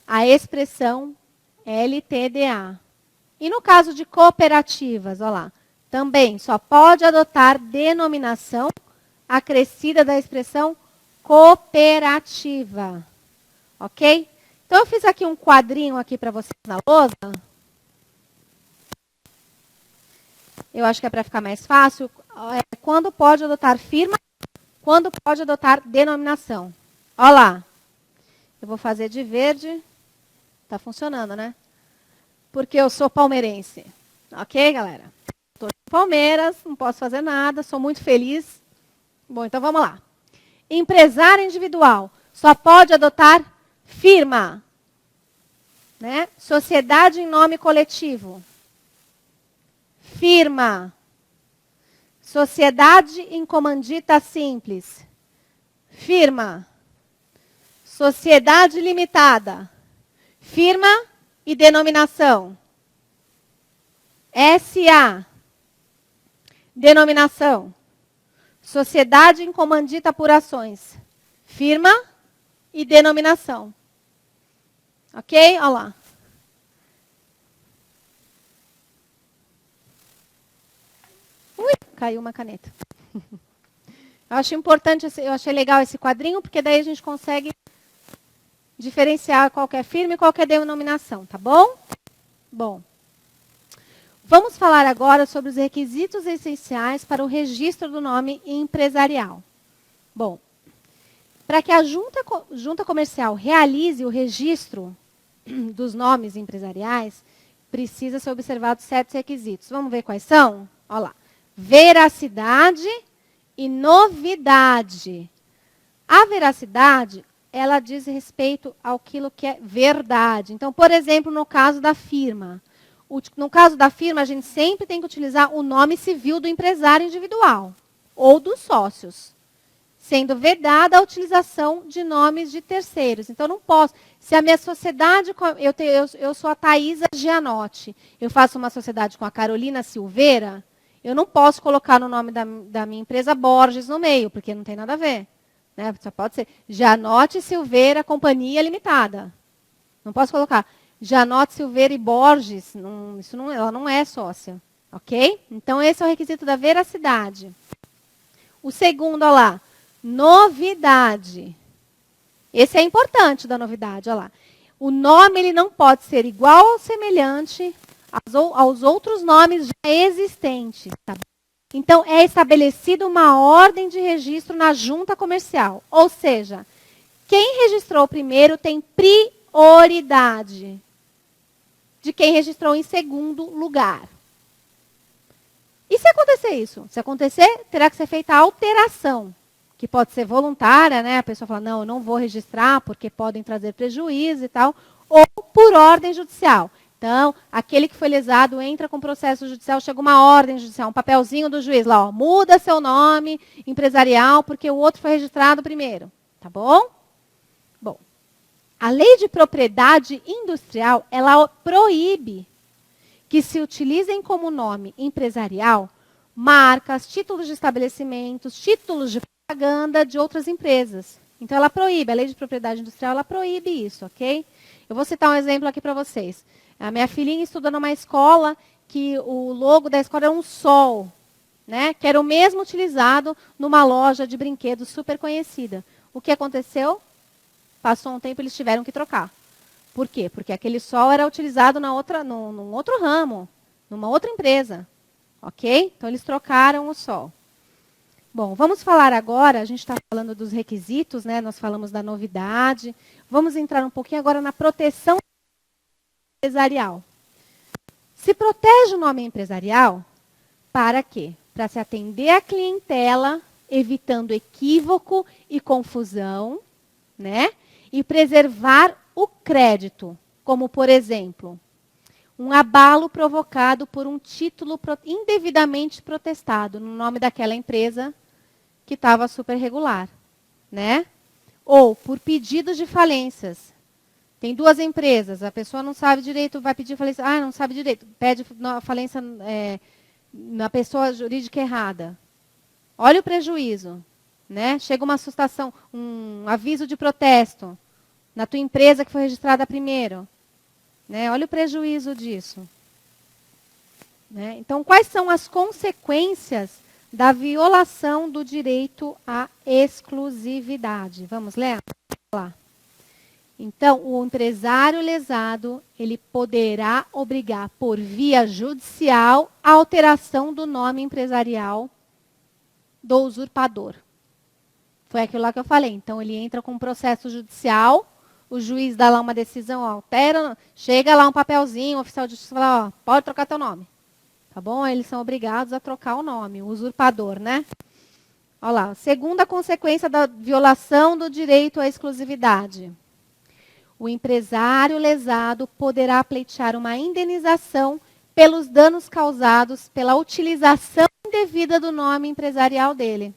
[SPEAKER 1] a expressão LTDA. E no caso de cooperativas, olha lá, também só pode adotar denominação acrescida da expressão cooperativa. Ok? Então, eu fiz aqui um quadrinho aqui para vocês na lousa. Eu acho que é para ficar mais fácil. Quando pode adotar firma, quando pode adotar denominação. Olha lá. Eu vou fazer de verde. Está funcionando, né? Porque eu sou palmeirense. Ok, galera? Estou em Palmeiras, não posso fazer nada, sou muito feliz. Bom, então vamos lá. Empresário individual só pode adotar firma. Né? Sociedade em nome coletivo. Firma. Sociedade em comandita simples. Firma. Sociedade limitada. Firma e denominação. SA. Denominação. Sociedade em comandita por ações. Firma e denominação. Ok? Olha lá. Ui, caiu uma caneta. Eu acho importante, eu achei legal esse quadrinho, porque daí a gente consegue diferenciar qual que é firma e qual que é denominação, tá bom? Bom. Vamos falar agora sobre os requisitos essenciais para o registro do nome empresarial. Bom, para que a junta comercial realize o registro dos nomes empresariais, precisa ser observados certos requisitos. Vamos ver quais são? Olha lá. Veracidade e novidade. A veracidade, ela diz respeito àquilo que é verdade. Então, por exemplo, no caso da firma. No caso da firma, a gente sempre tem que utilizar o nome civil do empresário individual ou dos sócios, sendo vedada a utilização de nomes de terceiros. Então, não posso. Se a minha sociedade, eu sou a Thaisa Gianotti, eu faço uma sociedade com a Carolina Silveira, eu não posso colocar no nome da minha empresa Borges no meio, porque não tem nada a ver. Né? Só pode ser Gianotti Silveira Companhia Limitada. Não posso colocar Gianotti Silveira e Borges, ela não é sócia. Ok? Então, esse é o requisito da veracidade. O segundo, olha lá, novidade. Esse é importante da novidade, olha lá. O nome ele não pode ser igual ou semelhante aos outros nomes já existentes. Tá? Então, é estabelecida uma ordem de registro na junta comercial. Ou seja, quem registrou primeiro tem prioridade de quem registrou em segundo lugar. E se acontecer isso? Se acontecer, terá que ser feita a alteração, que pode ser voluntária, né? A pessoa fala, não, eu não vou registrar porque podem trazer prejuízo e tal, ou por ordem judicial. Então, aquele que foi lesado entra com processo judicial, chega uma ordem judicial, um papelzinho do juiz lá, ó, muda seu nome empresarial porque o outro foi registrado primeiro. Tá bom? Bom, a lei de propriedade industrial, ela proíbe que se utilizem como nome empresarial marcas, títulos de estabelecimentos, títulos de propaganda de outras empresas. Então, ela proíbe, a lei de propriedade industrial, ela proíbe isso, ok? Eu vou citar um exemplo aqui para vocês. A minha filhinha estuda numa escola que o logo da escola é um sol, né? Que era o mesmo utilizado numa loja de brinquedos super conhecida. O que aconteceu? Passou um tempo, eles tiveram que trocar. Por quê? Porque aquele sol era utilizado num outro ramo, numa outra empresa. Ok? Então, eles trocaram o sol. Bom, vamos falar agora, a gente está falando dos requisitos, né? Nós falamos da novidade. Vamos entrar um pouquinho agora na proteção empresarial. Se protege o nome empresarial, para quê? Para se atender à clientela, evitando equívoco e confusão, né? E preservar o crédito, como, por exemplo, um abalo provocado por um título indevidamente protestado no nome daquela empresa que estava super regular, né? Ou por pedidos de falências, Tem duas empresas, a pessoa não sabe direito, vai pedir falência, não sabe direito, pede falência na pessoa jurídica errada. Olha o prejuízo, né? Chega uma assustação, um aviso de protesto na tua empresa que foi registrada primeiro, né? Olha o prejuízo disso. Né? Então, quais são as consequências da violação do direito à exclusividade? Vamos ler? Lá. Então, o empresário lesado, ele poderá obrigar por via judicial a alteração do nome empresarial do usurpador. Foi aquilo lá que eu falei. Então, ele entra com um processo judicial, o juiz dá lá uma decisão, altera, chega lá um papelzinho, o oficial de justiça fala, pode trocar teu nome. Tá bom? Eles são obrigados a trocar o nome, o usurpador, né? Olha lá, segunda consequência da violação do direito à exclusividade. O empresário lesado poderá pleitear uma indenização pelos danos causados pela utilização indevida do nome empresarial dele.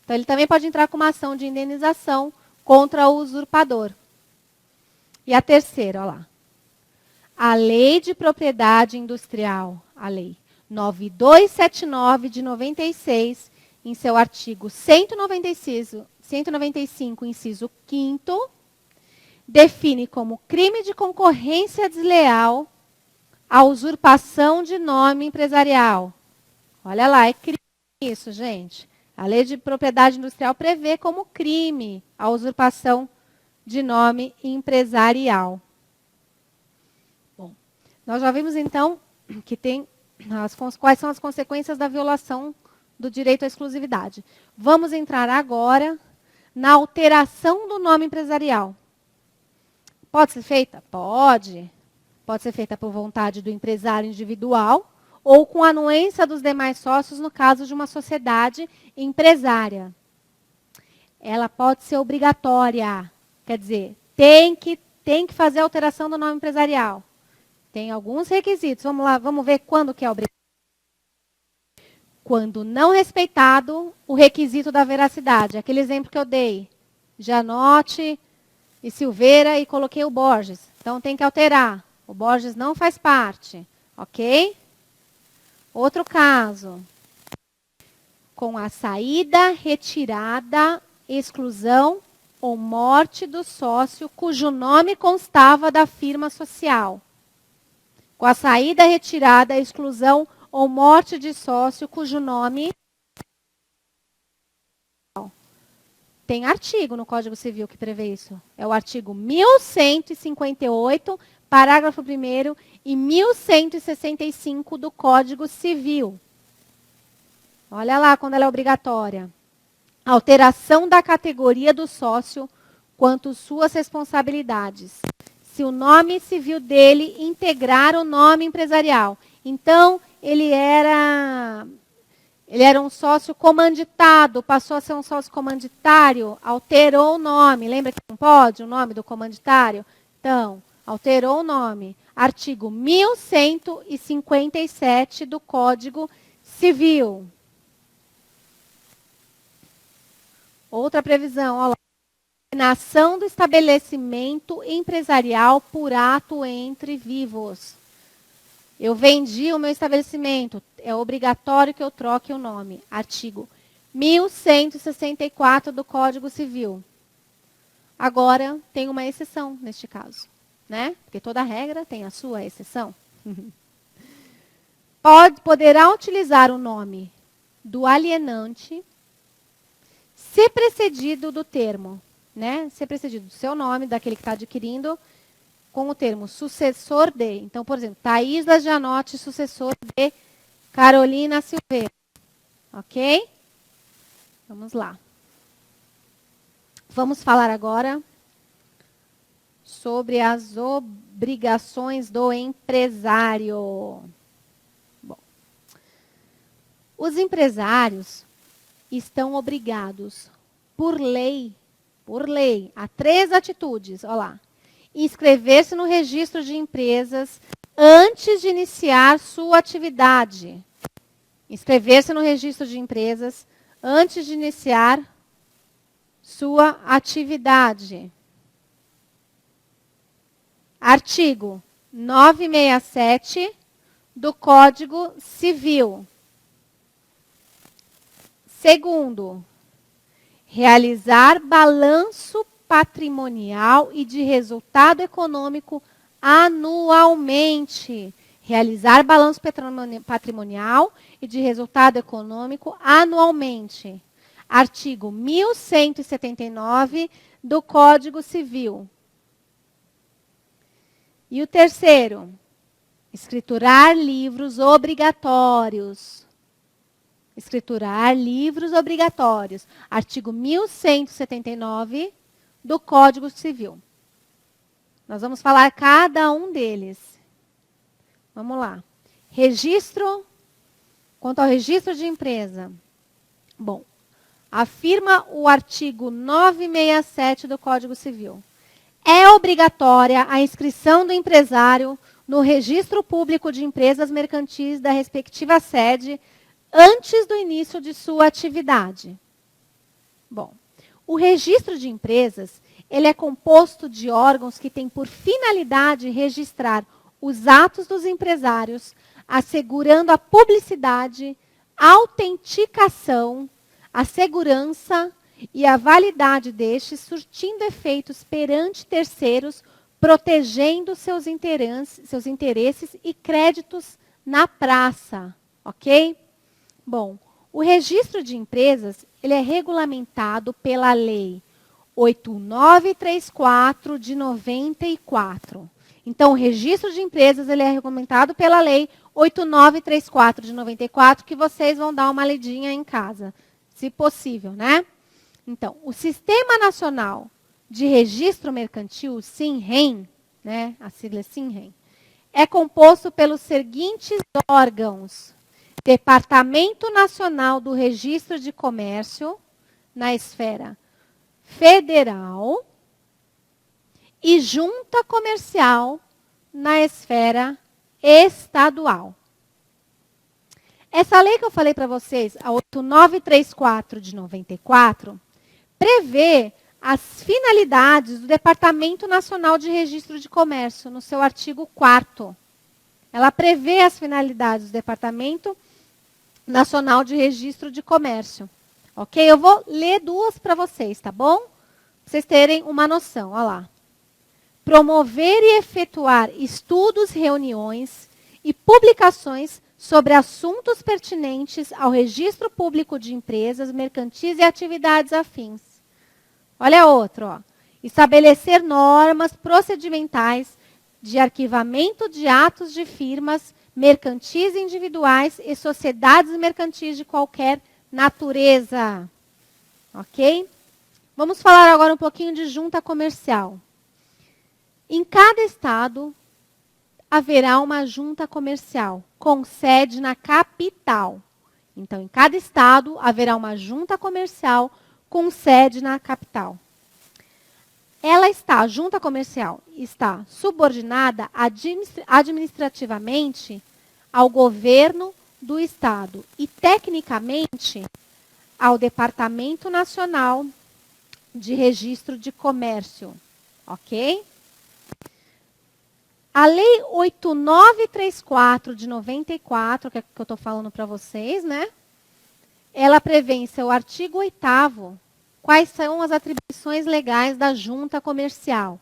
[SPEAKER 1] Então, ele também pode entrar com uma ação de indenização contra o usurpador. E a terceira, olha lá. A Lei de Propriedade Industrial, a Lei 9279 de 96, em seu artigo 195, inciso 5º, define como crime de concorrência desleal a usurpação de nome empresarial. Olha lá, é crime isso, gente. A Lei de Propriedade Industrial prevê como crime a usurpação de nome empresarial. Bom, nós já vimos, então, que tem quais são as consequências da violação do direito à exclusividade. Vamos entrar agora na alteração do nome empresarial. Pode ser feita? Pode. Pode ser feita por vontade do empresário individual ou com a anuência dos demais sócios no caso de uma sociedade empresária. Ela pode ser obrigatória. Quer dizer, tem que fazer a alteração do nome empresarial. Tem alguns requisitos. Vamos lá, vamos ver quando que é obrigatório. Quando não respeitado o requisito da veracidade. Aquele exemplo que eu dei. Janote e Silveira e coloquei o Borges. Então, tem que alterar. O Borges não faz parte. Ok? Outro caso. Com a saída, retirada, exclusão ou morte do sócio cujo nome constava da firma social. Com a saída, retirada, exclusão ou morte de sócio cujo nome... Tem artigo no Código Civil que prevê isso. É o artigo 1158, parágrafo 1º e 1165 do Código Civil. Olha lá quando ela é obrigatória. Alteração da categoria do sócio quanto suas responsabilidades. Se o nome civil dele integrar o nome empresarial. Então, ele era um sócio comanditado, passou a ser um sócio comanditário, alterou o nome. Lembra que não pode o nome do comanditário? Então, alterou o nome. Artigo 1157 do Código Civil. Outra previsão, olha lá. Alienação do estabelecimento empresarial por ato entre vivos. Eu vendi o meu estabelecimento, é obrigatório que eu troque o nome. Artigo 1164 do Código Civil. Agora, tem uma exceção neste caso, né? Porque toda regra tem a sua exceção. Poderá utilizar o nome do alienante se precedido do termo, né? Se precedido do seu nome, daquele que está adquirindo, com o termo sucessor de. Então, por exemplo, Thaís Janote, sucessor de Carolina Silveira. Ok? Vamos lá. Vamos falar agora sobre as obrigações do empresário. Bom, os empresários estão obrigados, por lei, a 3 atitudes. Olha lá. Inscrever-se no registro de empresas antes de iniciar sua atividade. Inscrever-se no registro de empresas antes de iniciar sua atividade. Artigo 967 do Código Civil. Segundo, realizar balanço patrimonial e de resultado econômico anualmente. Realizar balanço patrimonial e de resultado econômico anualmente. Artigo 1179 do Código Civil. E o terceiro, escriturar livros obrigatórios. Escriturar livros obrigatórios. Artigo 1179 do Código Civil. Nós vamos falar cada um deles. Vamos lá. Registro. Quanto ao registro de empresa. Bom, afirma o artigo 967 do Código Civil. É obrigatória a inscrição do empresário no registro público de empresas mercantis da respectiva sede antes do início de sua atividade. Bom, o registro de empresas, ele é composto de órgãos que têm por finalidade registrar os atos dos empresários, assegurando a publicidade, a autenticação, a segurança e a validade destes, surtindo efeitos perante terceiros, protegendo seus interesses e créditos na praça, ok? Bom, o registro de empresas, ele é regulamentado pela Lei 8934 de 94. Então, o registro de empresas, ele é regulamentado pela Lei 8934 de 94, que vocês vão dar uma lidinha em casa, se possível, né? Então, o Sistema Nacional de Registro Mercantil, o SINREM, né? A sigla é SINREM, é composto pelos seguintes órgãos: Departamento Nacional do Registro de Comércio, na esfera federal, e Junta Comercial, na esfera estadual. Essa lei que eu falei para vocês, a 8934 de 94, prevê as finalidades do Departamento Nacional de Registro de Comércio, no seu artigo 4º. Ela prevê as finalidades do Departamento Nacional de Registro de Comércio. Ok? Eu vou ler duas para vocês, tá bom? Pra vocês terem uma noção. Olha lá. Promover e efetuar estudos, reuniões e publicações sobre assuntos pertinentes ao registro público de empresas, mercantis e atividades afins. Olha outro, ó. Estabelecer normas procedimentais de arquivamento de atos de firmas, mercantis individuais e sociedades mercantis de qualquer natureza. Ok? Vamos falar agora um pouquinho de junta comercial. Em cada estado haverá uma junta comercial com sede na capital. Então, em cada estado haverá uma junta comercial com sede na capital. A junta comercial está subordinada administrativamente ao governo do estado e, tecnicamente, ao Departamento Nacional de Registro de Comércio. Ok? A Lei 8934 de 94, que é que eu estou falando para vocês, né? Ela prevê em seu artigo 8º quais são as atribuições legais da junta comercial.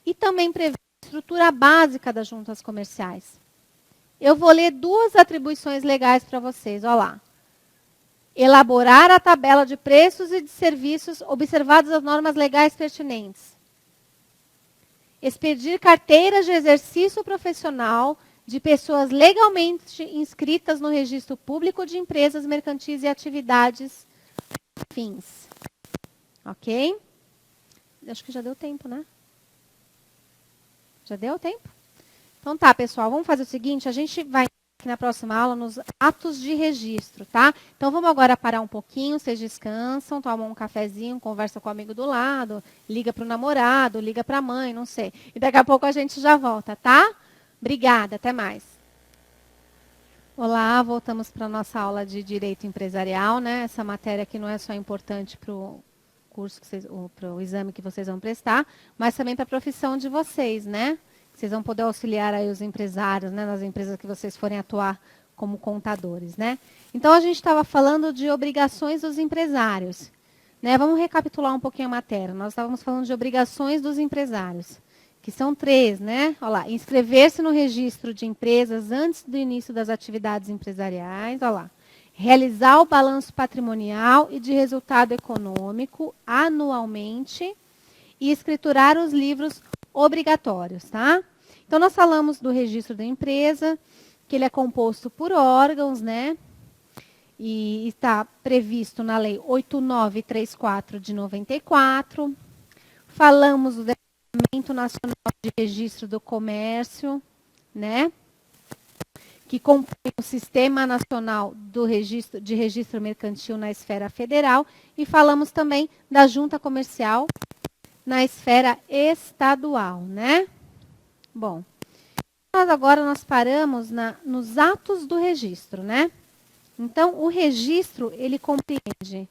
[SPEAKER 1] E também prevê a estrutura básica das juntas comerciais. Eu vou ler duas atribuições legais para vocês, olha lá. Elaborar a tabela de preços e de serviços observadas as normas legais pertinentes. Expedir carteiras de exercício profissional de pessoas legalmente inscritas no registro público de empresas mercantis e atividades afins. Ok? Acho que já deu tempo, né? Já deu tempo? Então tá, pessoal, vamos fazer o seguinte, a gente vai aqui na próxima aula nos atos de registro, tá? Então vamos agora parar um pouquinho, vocês descansam, tomam um cafezinho, conversa com o amigo do lado, liga para o namorado, liga para a mãe, não sei. E daqui a pouco a gente já volta, tá? Obrigada, até mais. Olá, voltamos para a nossa aula de Direito Empresarial, né? Essa matéria aqui não é só importante para o curso, para o exame que vocês vão prestar, mas também para a profissão de vocês, né? Vocês vão poder auxiliar aí os empresários, né, nas empresas que vocês forem atuar como contadores, né? Então, a gente estava falando de obrigações dos empresários, né? Vamos recapitular um pouquinho a matéria. Nós estávamos falando de obrigações dos empresários, que são 3, né? Olha lá, inscrever-se no registro de empresas antes do início das atividades empresariais, olha lá. Realizar o balanço patrimonial e de resultado econômico anualmente e escriturar os livros obrigatórios, tá? Então, nós falamos do registro da empresa, que ele é composto por órgãos, né? E está previsto na Lei 8934 de 94. Falamos do Departamento Nacional de Registro do Comércio, né? Que compõe o Sistema Nacional de Registro Mercantil na esfera federal. E falamos também da Junta Comercial na esfera estadual, né? Bom, agora nós paramos nos atos do registro, né? Então, o registro, ele compreende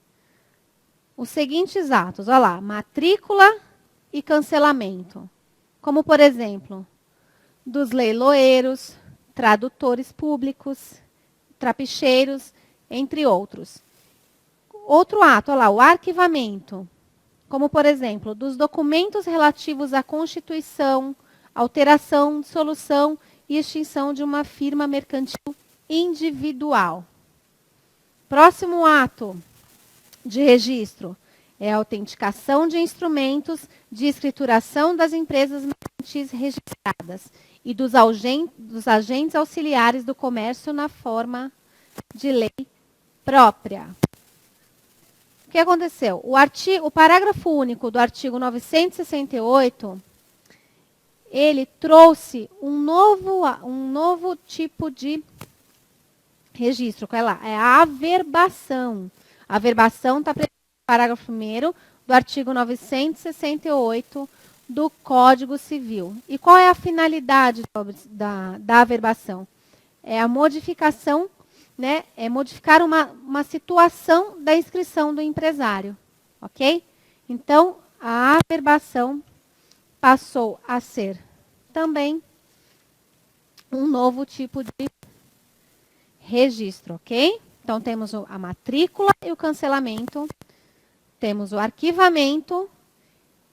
[SPEAKER 1] os seguintes atos. Olha lá, matrícula e cancelamento. Como, por exemplo, dos leiloeiros, tradutores públicos, trapicheiros, entre outros. Outro ato, olha lá, o arquivamento. Como, por exemplo, dos documentos relativos à constituição, alteração, dissolução e extinção de uma firma mercantil individual. Próximo ato de registro é a autenticação de instrumentos de escrituração das empresas mercantis registradas e dos agentes auxiliares do comércio na forma de lei própria. O que aconteceu? O parágrafo único do artigo 968, ele trouxe um novo tipo de registro. Qual é lá? É a averbação. A averbação está prevista no parágrafo 1º do artigo 968 do Código Civil. E qual é a finalidade da averbação? É a modificação, né? É modificar uma situação da inscrição do empresário. Ok? Então, a averbação passou a ser também um novo tipo de registro, ok? Então, temos a matrícula e o cancelamento, temos o arquivamento,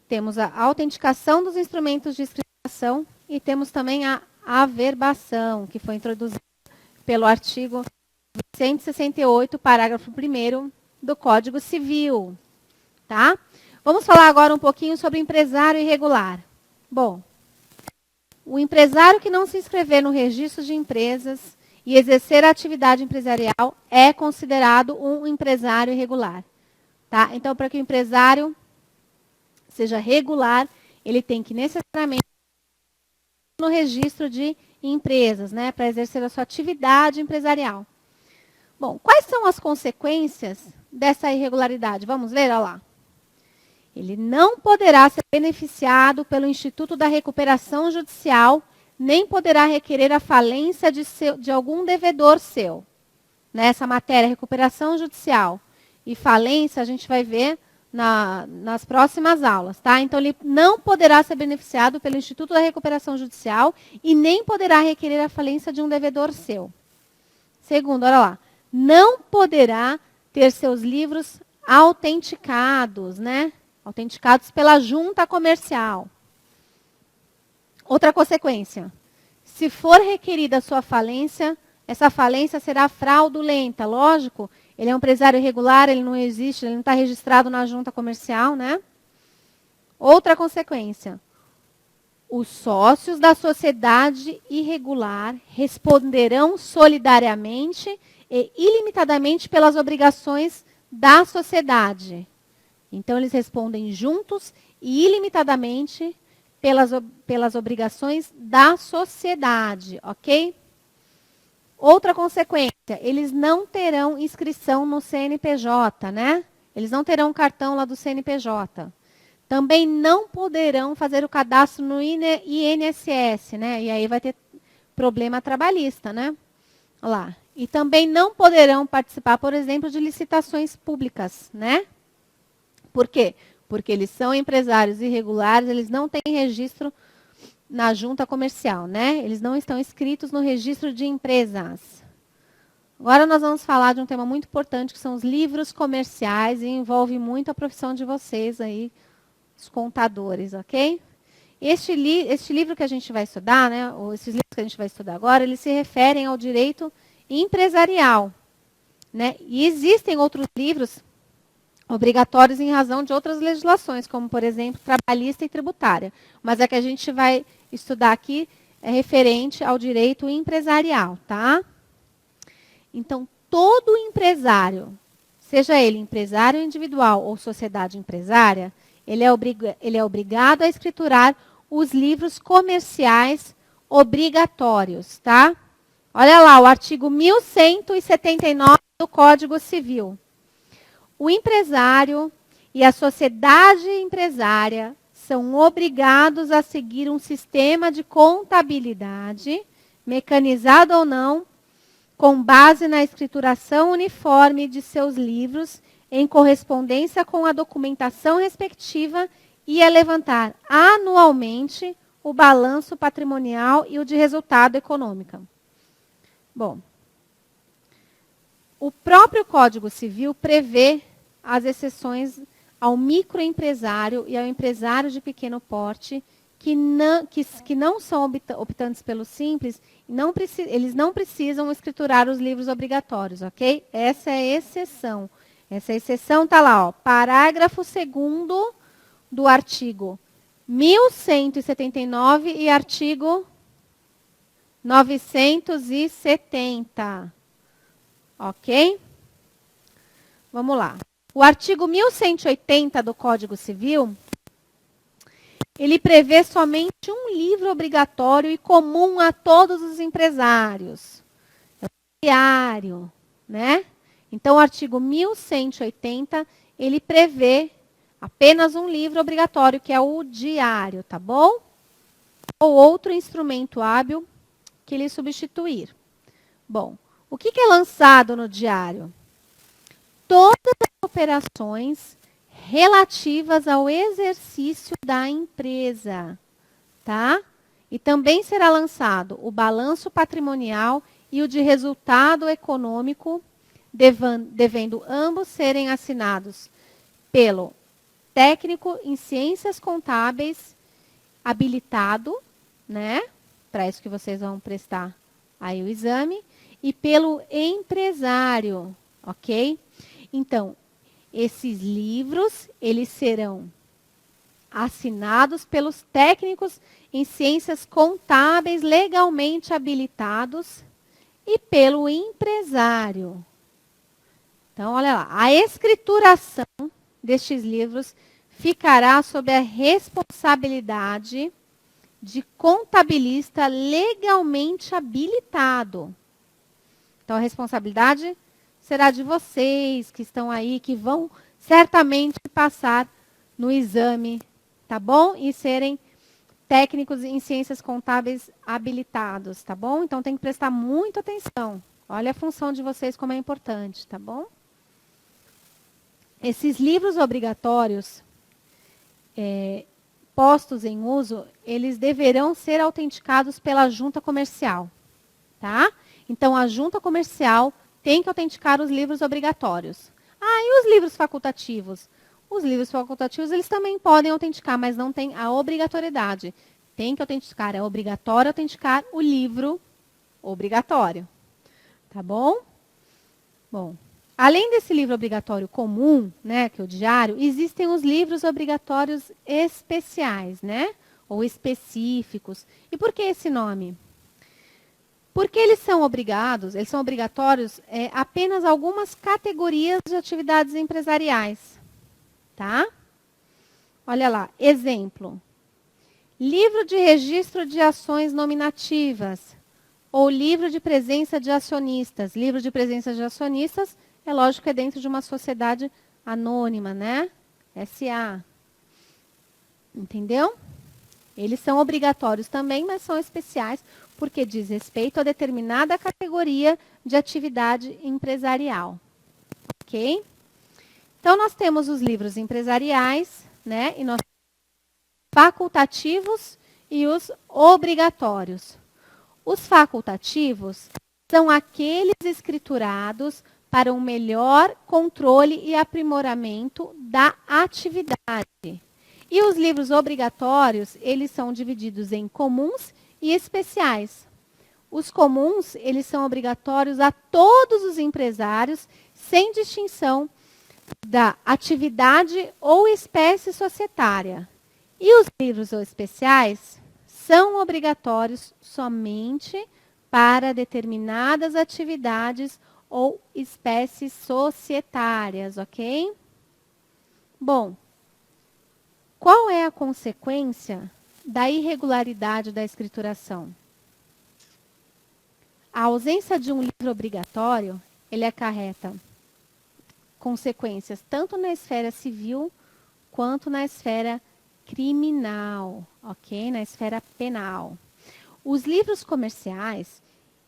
[SPEAKER 1] temos a autenticação dos instrumentos de escrituração e temos também a averbação, que foi introduzida pelo artigo 168, parágrafo 1º do Código Civil, tá? Vamos falar agora um pouquinho sobre empresário irregular. Bom, o empresário que não se inscrever no registro de empresas e exercer a atividade empresarial é considerado um empresário irregular, tá? Então, para que o empresário seja regular, ele tem que necessariamente no registro de empresas, né, para exercer a sua atividade empresarial. Bom, quais são as consequências dessa irregularidade? Vamos ver, olha lá. Ele não poderá ser beneficiado pelo Instituto da Recuperação Judicial, nem poderá requerer a falência de algum devedor seu. Nessa matéria, recuperação judicial e falência, a gente vai ver nas próximas aulas, tá? Então, ele não poderá ser beneficiado pelo Instituto da Recuperação Judicial e nem poderá requerer a falência de um devedor seu. Segundo, olha lá, não poderá ter seus livros autenticados, né? Autenticados pela junta comercial. Outra consequência, se for requerida a sua falência, essa falência será fraudulenta, lógico. Ele é um empresário irregular, ele não existe, ele não está registrado na junta comercial, né? Outra consequência, os sócios da sociedade irregular responderão solidariamente e ilimitadamente pelas obrigações da sociedade. Então, eles respondem juntos e ilimitadamente pelas obrigações da sociedade, ok? Outra consequência, eles não terão inscrição no CNPJ, né? Eles não terão cartão lá do CNPJ. Também não poderão fazer o cadastro no INSS, né? E aí vai ter problema trabalhista, né? Olha lá. E também não poderão participar, por exemplo, de licitações públicas, né? Por quê? Porque eles são empresários irregulares, eles não têm registro na junta comercial, né? Eles não estão inscritos no registro de empresas. Agora nós vamos falar de um tema muito importante, que são os livros comerciais, e envolve muito a profissão de vocês aí, os contadores, ok? Este livro que a gente vai estudar, né, ou esses livros que a gente vai estudar agora, eles se referem ao direito empresarial, né? E existem outros livros obrigatórios em razão de outras legislações, como, por exemplo, trabalhista e tributária. Mas a que a gente vai estudar aqui é referente ao direito empresarial, tá? Então, todo empresário, seja ele empresário individual ou sociedade empresária, ele é obrigado a escriturar os livros comerciais obrigatórios, tá? Olha lá, o artigo 1179 do Código Civil. O empresário e a sociedade empresária são obrigados a seguir um sistema de contabilidade, mecanizado ou não, com base na escrituração uniforme de seus livros, em correspondência com a documentação respectiva, e a levantar anualmente o balanço patrimonial e o de resultado econômico. Bom, o próprio Código Civil prevê as exceções ao microempresário e ao empresário de pequeno porte, que não são optantes pelo Simples, eles não precisam escriturar os livros obrigatórios, ok? Essa é a exceção. Essa exceção está lá, ó, parágrafo 2º do artigo 1179 e artigo 970. Ok? Vamos lá. O artigo 1180 do Código Civil, ele prevê somente um livro obrigatório e comum a todos os empresários. É o diário, né? Então, o artigo 1180, ele prevê apenas um livro obrigatório, que é o diário, tá bom? Ou outro instrumento hábil que lhe substituir. Bom, o que é lançado no diário? Todas as operações relativas ao exercício da empresa, tá? E também será lançado o balanço patrimonial e o de resultado econômico, devendo ambos serem assinados pelo técnico em ciências contábeis habilitado, né? Para isso que vocês vão prestar aí o exame, e pelo empresário, ok? Então, esses livros, eles serão assinados pelos técnicos em ciências contábeis legalmente habilitados e pelo empresário. Então, olha lá, a escrituração destes livros ficará sob a responsabilidade de contabilista legalmente habilitado. Então, a responsabilidade será de vocês que estão aí, que vão certamente passar no exame, tá bom? E serem técnicos em ciências contábeis habilitados, tá bom? Então, tem que prestar muita atenção. Olha a função de vocês como é importante, tá bom? Esses livros obrigatórios postos em uso, eles deverão ser autenticados pela junta comercial, tá? Então, a junta comercial tem que autenticar os livros obrigatórios. Ah, e os livros facultativos? Os livros facultativos, eles também podem autenticar, mas não tem a obrigatoriedade. Tem que autenticar, é obrigatório autenticar o livro obrigatório. Tá bom? Bom, além desse livro obrigatório comum, né, que é o diário, existem os livros obrigatórios especiais, né? Ou específicos. E por que esse nome? Porque eles são obrigatórios apenas algumas categorias de atividades empresariais. Tá? Olha lá, exemplo. Livro de registro de ações nominativas ou livro de presença de acionistas. Livro de presença de acionistas, é lógico que é dentro de uma sociedade anônima, né? SA. Entendeu? Eles são obrigatórios também, mas são especiais porque diz respeito a determinada categoria de atividade empresarial. Ok? Então, nós temos os livros empresariais, né? E nós facultativos e os obrigatórios. Os facultativos são aqueles escriturados para um melhor controle e aprimoramento da atividade. E os livros obrigatórios, eles são divididos em comuns e especiais. Os comuns, eles são obrigatórios a todos os empresários, sem distinção da atividade ou espécie societária. E os livros especiais são obrigatórios somente para determinadas atividades ou espécies societárias, ok? Bom, qual é a consequência da irregularidade da escrituração? A ausência de um livro obrigatório, ele acarreta consequências tanto na esfera civil quanto na esfera criminal, ok? Na esfera penal. Os livros comerciais,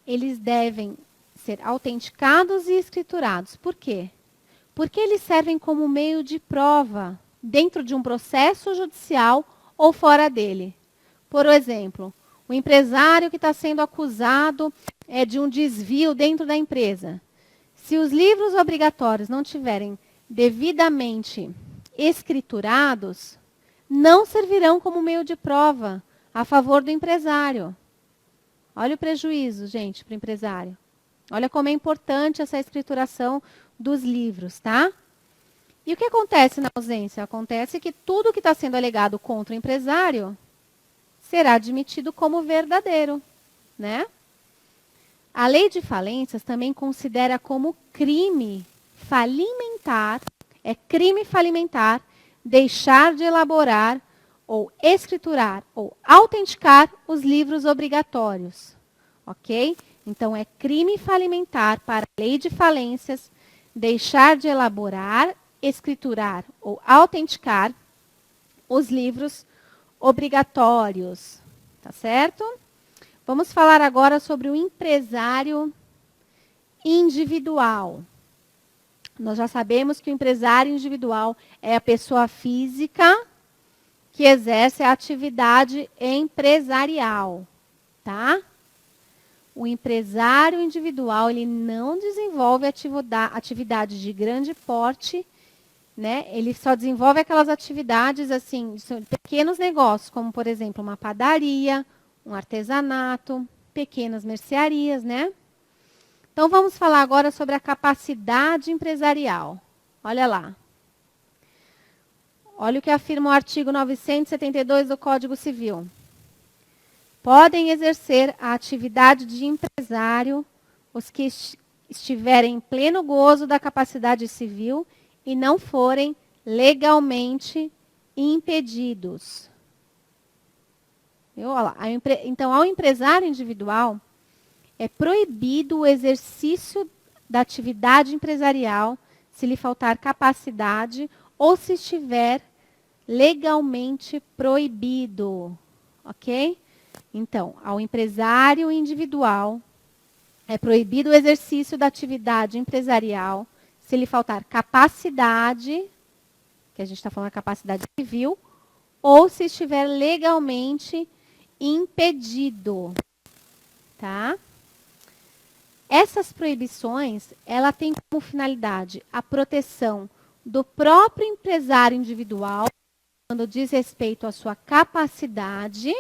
[SPEAKER 1] eles devem ser autenticados e escriturados. Por quê? Porque eles servem como meio de prova dentro de um processo judicial ou fora dele. Por exemplo, o empresário que está sendo acusado de um desvio dentro da empresa. Se os livros obrigatórios não tiverem devidamente escriturados, não servirão como meio de prova a favor do empresário. Olha o prejuízo, gente, para o empresário. Olha como é importante essa escrituração dos livros, tá? E o que acontece na ausência? Acontece que tudo que está sendo alegado contra o empresário será admitido como verdadeiro, né? A lei de falências também considera como crime falimentar, deixar de elaborar ou escriturar ou autenticar os livros obrigatórios, ok? Então, é crime falimentar para a lei de falências deixar de elaborar, escriturar ou autenticar os livros obrigatórios, tá certo? Vamos falar agora sobre o empresário individual. Nós já sabemos que o empresário individual é a pessoa física que exerce a atividade empresarial, tá? O empresário individual, ele não desenvolve atividade de grande porte, né? Ele só desenvolve aquelas atividades, assim, de pequenos negócios, como, por exemplo, uma padaria, um artesanato, pequenas mercearias, né? Então, vamos falar agora sobre a capacidade empresarial. Olha lá. Olha o que afirma o artigo 972 do Código Civil. Podem exercer a atividade de empresário os que estiverem em pleno gozo da capacidade civil e não forem legalmente impedidos. Olha lá. Então, ao empresário individual, é proibido o exercício da atividade empresarial se lhe faltar capacidade ou se estiver legalmente proibido, ok? Então, ao empresário individual, é proibido o exercício da atividade empresarial se lhe faltar capacidade, que a gente está falando da capacidade civil, ou se estiver legalmente impedido, tá? Essas proibições, ela tem como finalidade a proteção do próprio empresário individual, quando diz respeito à sua capacidade,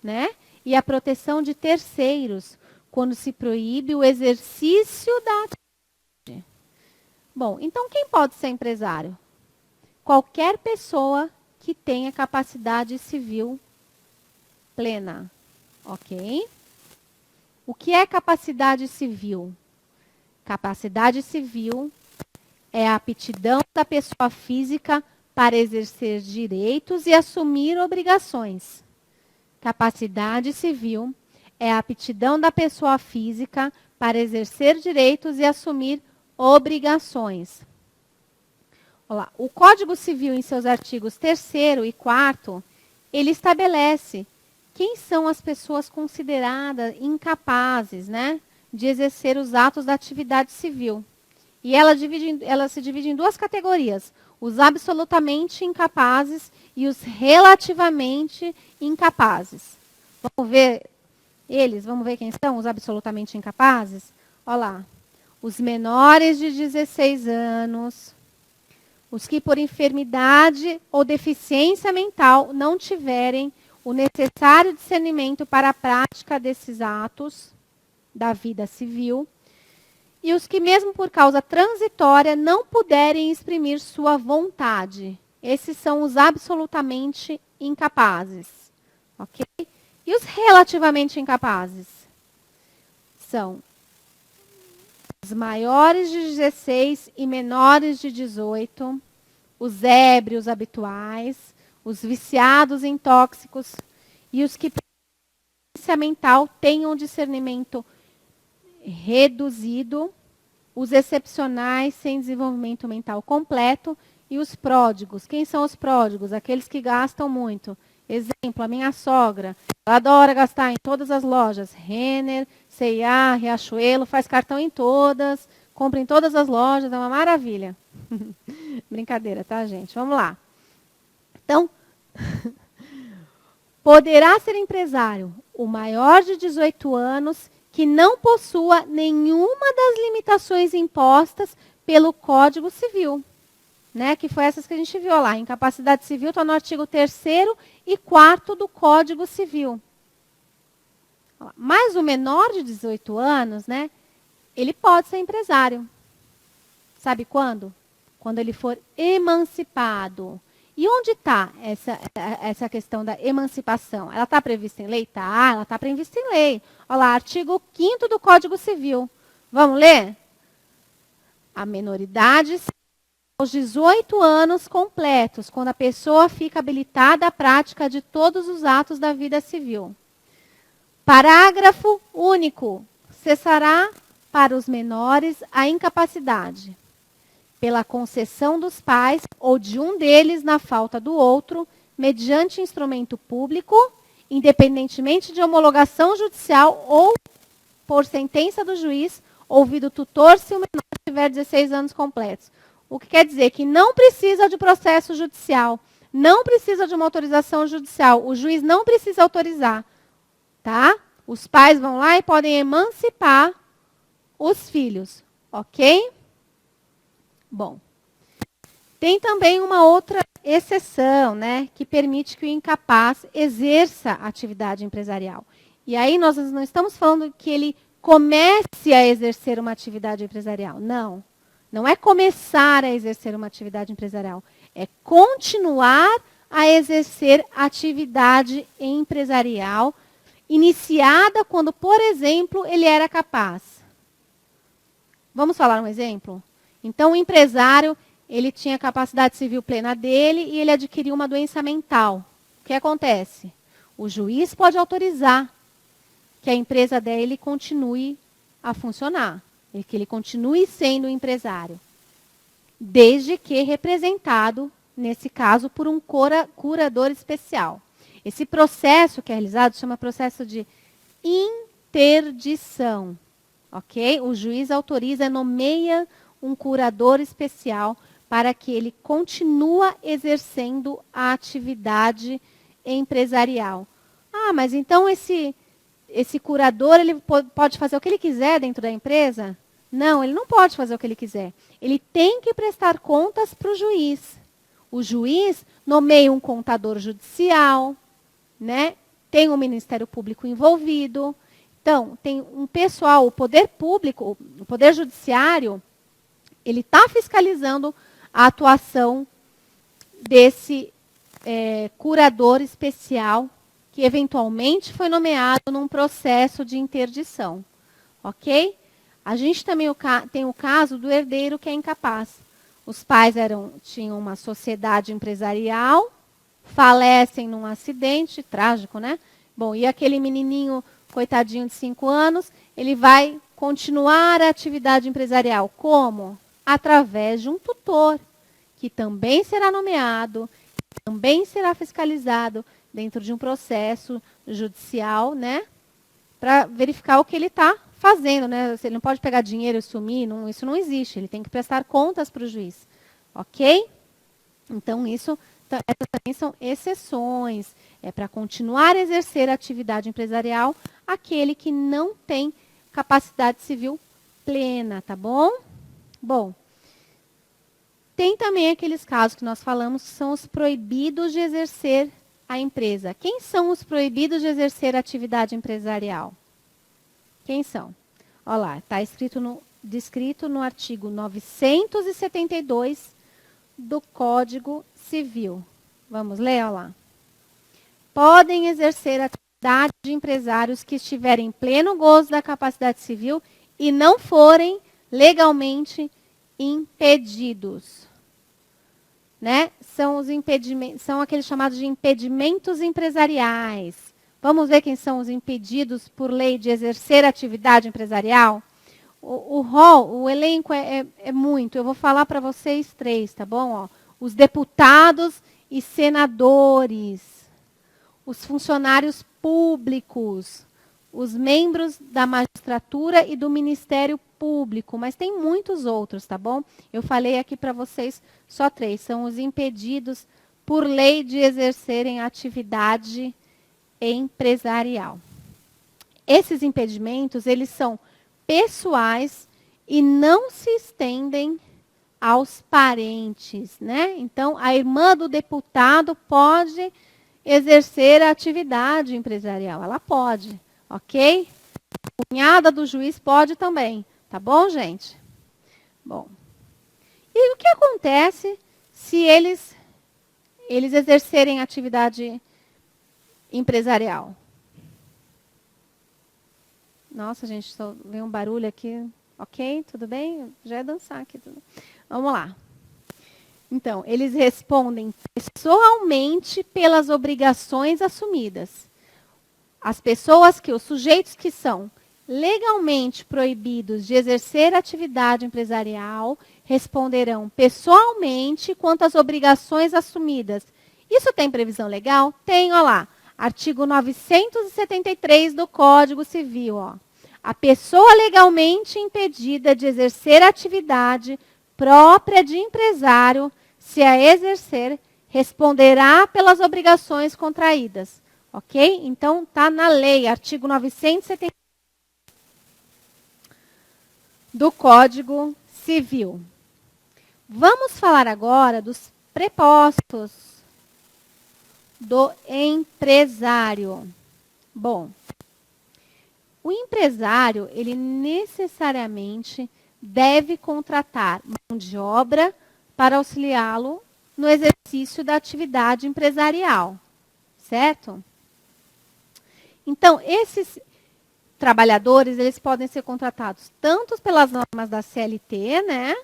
[SPEAKER 1] né? E a proteção de terceiros, quando se proíbe o exercício da atividade. Bom, então quem pode ser empresário? Qualquer pessoa que tenha capacidade civil plena, ok? O que é capacidade civil? Capacidade civil é a aptidão da pessoa física para exercer direitos e assumir obrigações. Capacidade civil é a aptidão da pessoa física para exercer direitos e assumir obrigações. Olha lá, o Código Civil, em seus artigos 3º e 4º, ele estabelece quem são as pessoas consideradas incapazes, né, de exercer os atos da atividade civil. E ela se divide em duas categorias: os absolutamente incapazes e os relativamente incapazes. Vamos ver vamos ver quem são os absolutamente incapazes? Olha lá. Os menores de 16 anos, os que por enfermidade ou deficiência mental não tiverem o necessário discernimento para a prática desses atos da vida civil, e os que mesmo por causa transitória não puderem exprimir sua vontade. Esses são os absolutamente incapazes. Ok? E os relativamente incapazes? São os maiores de 16 e menores de 18, os ébrios habituais, os viciados em tóxicos e os que têm deficiência mental tenham um discernimento reduzido, os excepcionais sem desenvolvimento mental completo e os pródigos. Quem são os pródigos? Aqueles que gastam muito. Exemplo, a minha sogra, ela adora gastar em todas as lojas, Renner, C&A, Riachuelo, faz cartão em todas, compra em todas as lojas, é uma maravilha. Brincadeira, tá, gente? Vamos lá. Então, poderá ser empresário o maior de 18 anos que não possua nenhuma das limitações impostas pelo Código Civil. Né, que foi essas que a gente viu lá. Incapacidade civil está no artigo 3º e 4º do Código Civil. Mas o menor de 18 anos, né, ele pode ser empresário. Sabe quando? Quando ele for emancipado. E onde está essa questão da emancipação? Ela está prevista em lei? Tá, ela está prevista em lei. Olha lá, artigo 5º do Código Civil. Vamos ler? A menoridade aos 18 anos completos, quando a pessoa fica habilitada à prática de todos os atos da vida civil. Parágrafo único. Cessará para os menores a incapacidade, pela concessão dos pais ou de um deles na falta do outro, mediante instrumento público, independentemente de homologação judicial ou por sentença do juiz, ouvido o tutor se o menor tiver 16 anos completos. O que quer dizer que não precisa de processo judicial, não precisa de uma autorização judicial, o juiz não precisa autorizar, tá? Os pais vão lá e podem emancipar os filhos, ok? Bom, tem também uma outra exceção, né, que permite que o incapaz exerça atividade empresarial. E aí nós não estamos falando que ele comece a exercer uma atividade empresarial, não. Não é começar a exercer uma atividade empresarial, é continuar a exercer atividade empresarial iniciada quando, por exemplo, ele era capaz. Vamos falar um exemplo? Então, o empresário, ele tinha capacidade civil plena dele e ele adquiriu uma doença mental. O que acontece? O juiz pode autorizar que a empresa dele continue a funcionar. Que ele continue sendo empresário, desde que representado, nesse caso, por um curador especial. Esse processo que é realizado chama processo de interdição, ok? O juiz autoriza, nomeia um curador especial para que ele continue exercendo a atividade empresarial. Ah, mas então esse curador ele pode fazer o que ele quiser dentro da empresa? Não, ele não pode fazer o que ele quiser. Ele tem que prestar contas para o juiz. O juiz nomeia um contador judicial, né? Tem um Ministério Público envolvido. Então, tem um pessoal, o poder público, o poder judiciário, ele está fiscalizando a atuação desse curador especial que eventualmente foi nomeado num processo de interdição. Ok? A gente também tem o caso do herdeiro que é incapaz. Os pais tinham uma sociedade empresarial, falecem num acidente trágico, né? Bom, e aquele menininho, coitadinho de 5 anos, ele vai continuar a atividade empresarial. Como? Através de um tutor, que também será nomeado, também será fiscalizado dentro de um processo judicial, né? Para verificar o que ele está fazendo, né? Ele não pode pegar dinheiro e sumir, não, isso não existe. Ele tem que prestar contas para o juiz, ok? Então, essas também são exceções. É para continuar a exercer a atividade empresarial aquele que não tem capacidade civil plena, tá bom? Bom, tem também aqueles casos que nós falamos que são os proibidos de exercer a empresa. Quem são os proibidos de exercer a atividade empresarial? Quem são? Olha lá, está descrito no artigo 972 do Código Civil. Vamos ler, olha lá. Podem exercer a atividade de empresários que estiverem em pleno gozo da capacidade civil e não forem legalmente impedidos. Né? São os impedimentos, são aqueles chamados de impedimentos empresariais. Vamos ver quem são os impedidos por lei de exercer atividade empresarial? O elenco é muito. Eu vou falar para vocês 3, tá bom? Ó, os deputados e senadores, os funcionários públicos, os membros da magistratura e do Ministério Público, mas tem muitos outros, tá bom? Eu falei aqui para vocês só 3, são os impedidos por lei de exercerem atividade empresarial. Esses impedimentos, eles são pessoais e não se estendem aos parentes, né? Então, a irmã do deputado pode exercer a atividade empresarial, ela pode, ok? A cunhada do juiz pode também, tá bom, gente? Bom, e o que acontece se eles exercerem atividade empresarial? Nossa, gente, só veio um barulho aqui. Ok, tudo bem? Já é dançar aqui. Tudo. Vamos lá. Então, eles respondem pessoalmente pelas obrigações assumidas. Os sujeitos que são legalmente proibidos de exercer atividade empresarial responderão pessoalmente quanto às obrigações assumidas. Isso tem previsão legal? Tem, olha lá. Artigo 973 do Código Civil, ó. A pessoa legalmente impedida de exercer atividade própria de empresário, se a exercer, responderá pelas obrigações contraídas. Ok? Então, está na lei, artigo 973 do Código Civil. Vamos falar agora dos prepostos do empresário. Bom, o empresário, ele necessariamente deve contratar mão de obra para auxiliá-lo no exercício da atividade empresarial, certo? Então, esses trabalhadores, eles podem ser contratados tanto pelas normas da CLT, né,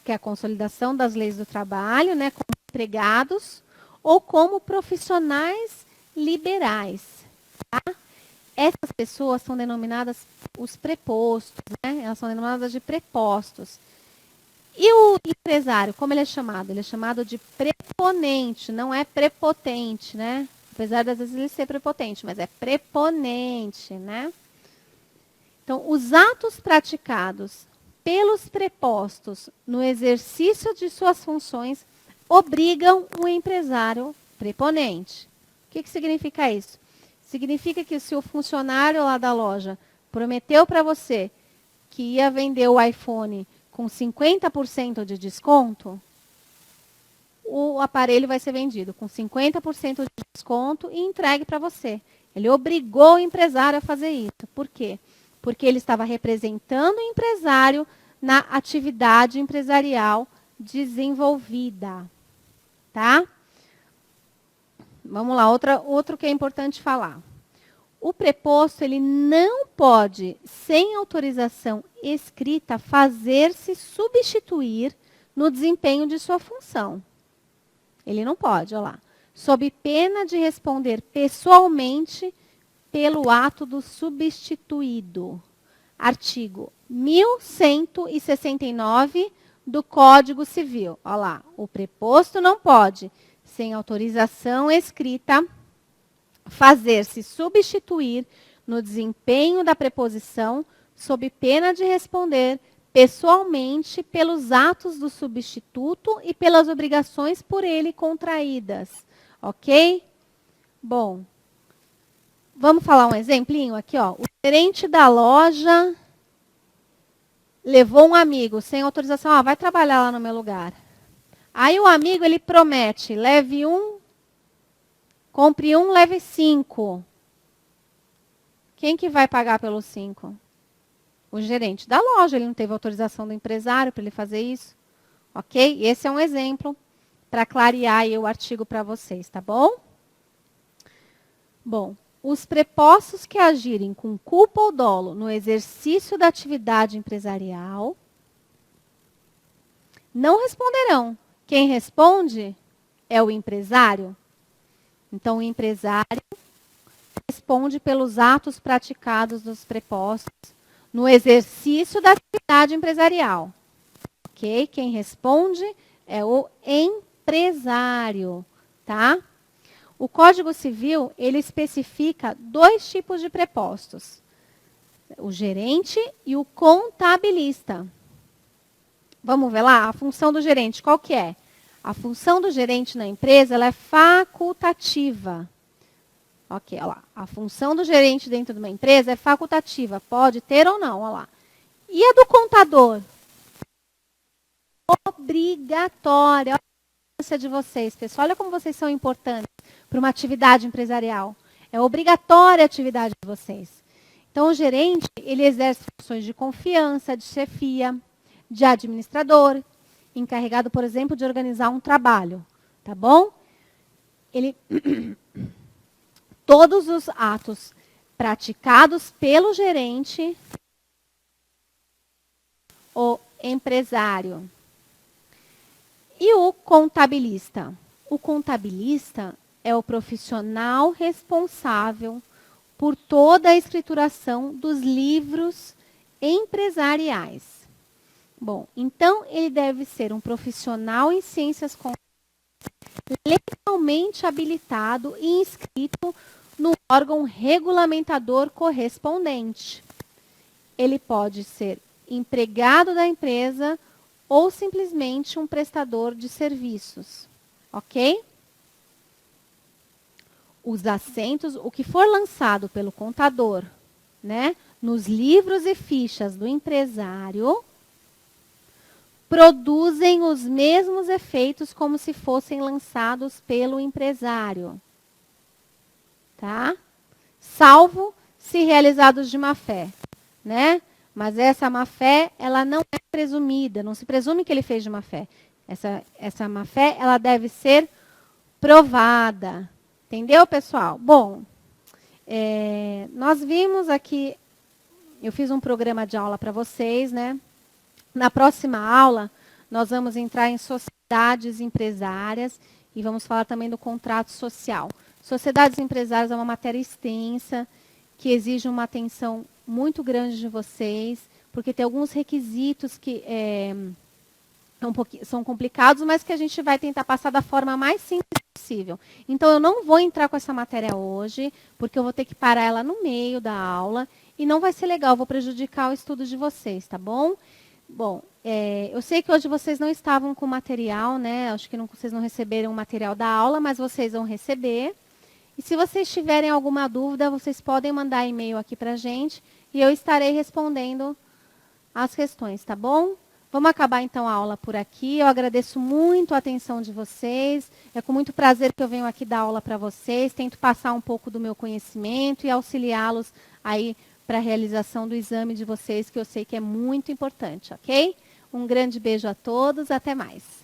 [SPEAKER 1] que é a consolidação das leis do trabalho, né, como empregados, ou como profissionais liberais, tá? Essas pessoas são denominadas os prepostos, né? Elas são denominadas de prepostos. E o empresário, como ele é chamado? Ele é chamado de preponente, não é prepotente, né? Apesar de às vezes ele ser prepotente, mas é preponente, né? Então, os atos praticados pelos prepostos no exercício de suas funções obrigam o empresário preponente. O que significa isso? Significa que se o funcionário lá da loja prometeu para você que ia vender o iPhone com 50% de desconto, o aparelho vai ser vendido com 50% de desconto e entregue para você. Ele obrigou o empresário a fazer isso. Por quê? Porque ele estava representando o empresário na atividade empresarial desenvolvida. Tá? Vamos lá, outro que é importante falar. O preposto, ele não pode, sem autorização escrita, fazer-se substituir no desempenho de sua função. Ele não pode, olha lá. Sob pena de responder pessoalmente pelo ato do substituído. Artigo 1169 do Código Civil. Olha lá, o preposto não pode, sem autorização escrita, fazer-se substituir no desempenho da preposição sob pena de responder pessoalmente pelos atos do substituto e pelas obrigações por ele contraídas. Ok? Bom, vamos falar um exemplinho aqui, ó. O gerente da loja levou um amigo sem autorização, vai trabalhar lá no meu lugar. Aí o amigo, ele promete, leve um, compre um, leve 5. Quem que vai pagar pelos 5? O gerente da loja, ele não teve autorização do empresário para ele fazer isso. Ok? Esse é um exemplo para clarear aí o artigo para vocês, tá bom? Bom, os prepostos que agirem com culpa ou dolo no exercício da atividade empresarial não responderão. Quem responde é o empresário. Então, o empresário responde pelos atos praticados dos prepostos no exercício da atividade empresarial. Ok? Quem responde é o empresário, tá? O Código Civil, ele especifica 2 tipos de prepostos. O gerente e o contabilista. Vamos ver lá? A função do gerente, qual que é? A função do gerente na empresa, ela é facultativa. Ok, olha lá. A função do gerente dentro de uma empresa é facultativa. Pode ter ou não, olha lá. E a do contador? Obrigatória. Olha a importância de vocês, pessoal. Olha como vocês são importantes para uma atividade empresarial. É obrigatória a atividade de vocês. Então, o gerente, ele exerce funções de confiança, de chefia, de administrador, encarregado, por exemplo, de organizar um trabalho, tá bom? Ele todos os atos praticados pelo gerente, o empresário. E o contabilista? O contabilista é o profissional responsável por toda a escrituração dos livros empresariais. Bom, então ele deve ser um profissional em ciências contábeis legalmente habilitado e inscrito no órgão regulamentador correspondente. Ele pode ser empregado da empresa ou simplesmente um prestador de serviços. Ok? Os assentos, o que for lançado pelo contador, né, nos livros e fichas do empresário, produzem os mesmos efeitos como se fossem lançados pelo empresário. Tá? Salvo se realizados de má fé, né? Mas essa má fé, ela não é presumida, não se presume que ele fez de má fé. Essa má fé, ela deve ser provada. Entendeu, pessoal? Bom, nós vimos aqui, eu fiz um programa de aula para vocês, né? Na próxima aula, nós vamos entrar em sociedades empresárias e vamos falar também do contrato social. Sociedades empresárias é uma matéria extensa, que exige uma atenção muito grande de vocês, porque tem alguns requisitos que são complicados, mas que a gente vai tentar passar da forma mais simples possível. Então, eu não vou entrar com essa matéria hoje, porque eu vou ter que parar ela no meio da aula, e não vai ser legal, vou prejudicar o estudo de vocês, tá bom? Bom, eu sei que hoje vocês não estavam com material, né? Acho que vocês não receberam o material da aula, mas vocês vão receber. E se vocês tiverem alguma dúvida, vocês podem mandar e-mail aqui para a gente e eu estarei respondendo as questões, tá bom? Vamos acabar então a aula por aqui. Eu agradeço muito a atenção de vocês. É com muito prazer que eu venho aqui dar aula para vocês. Tento passar um pouco do meu conhecimento e auxiliá-los aí para a realização do exame de vocês, que eu sei que é muito importante, ok? Um grande beijo a todos, até mais.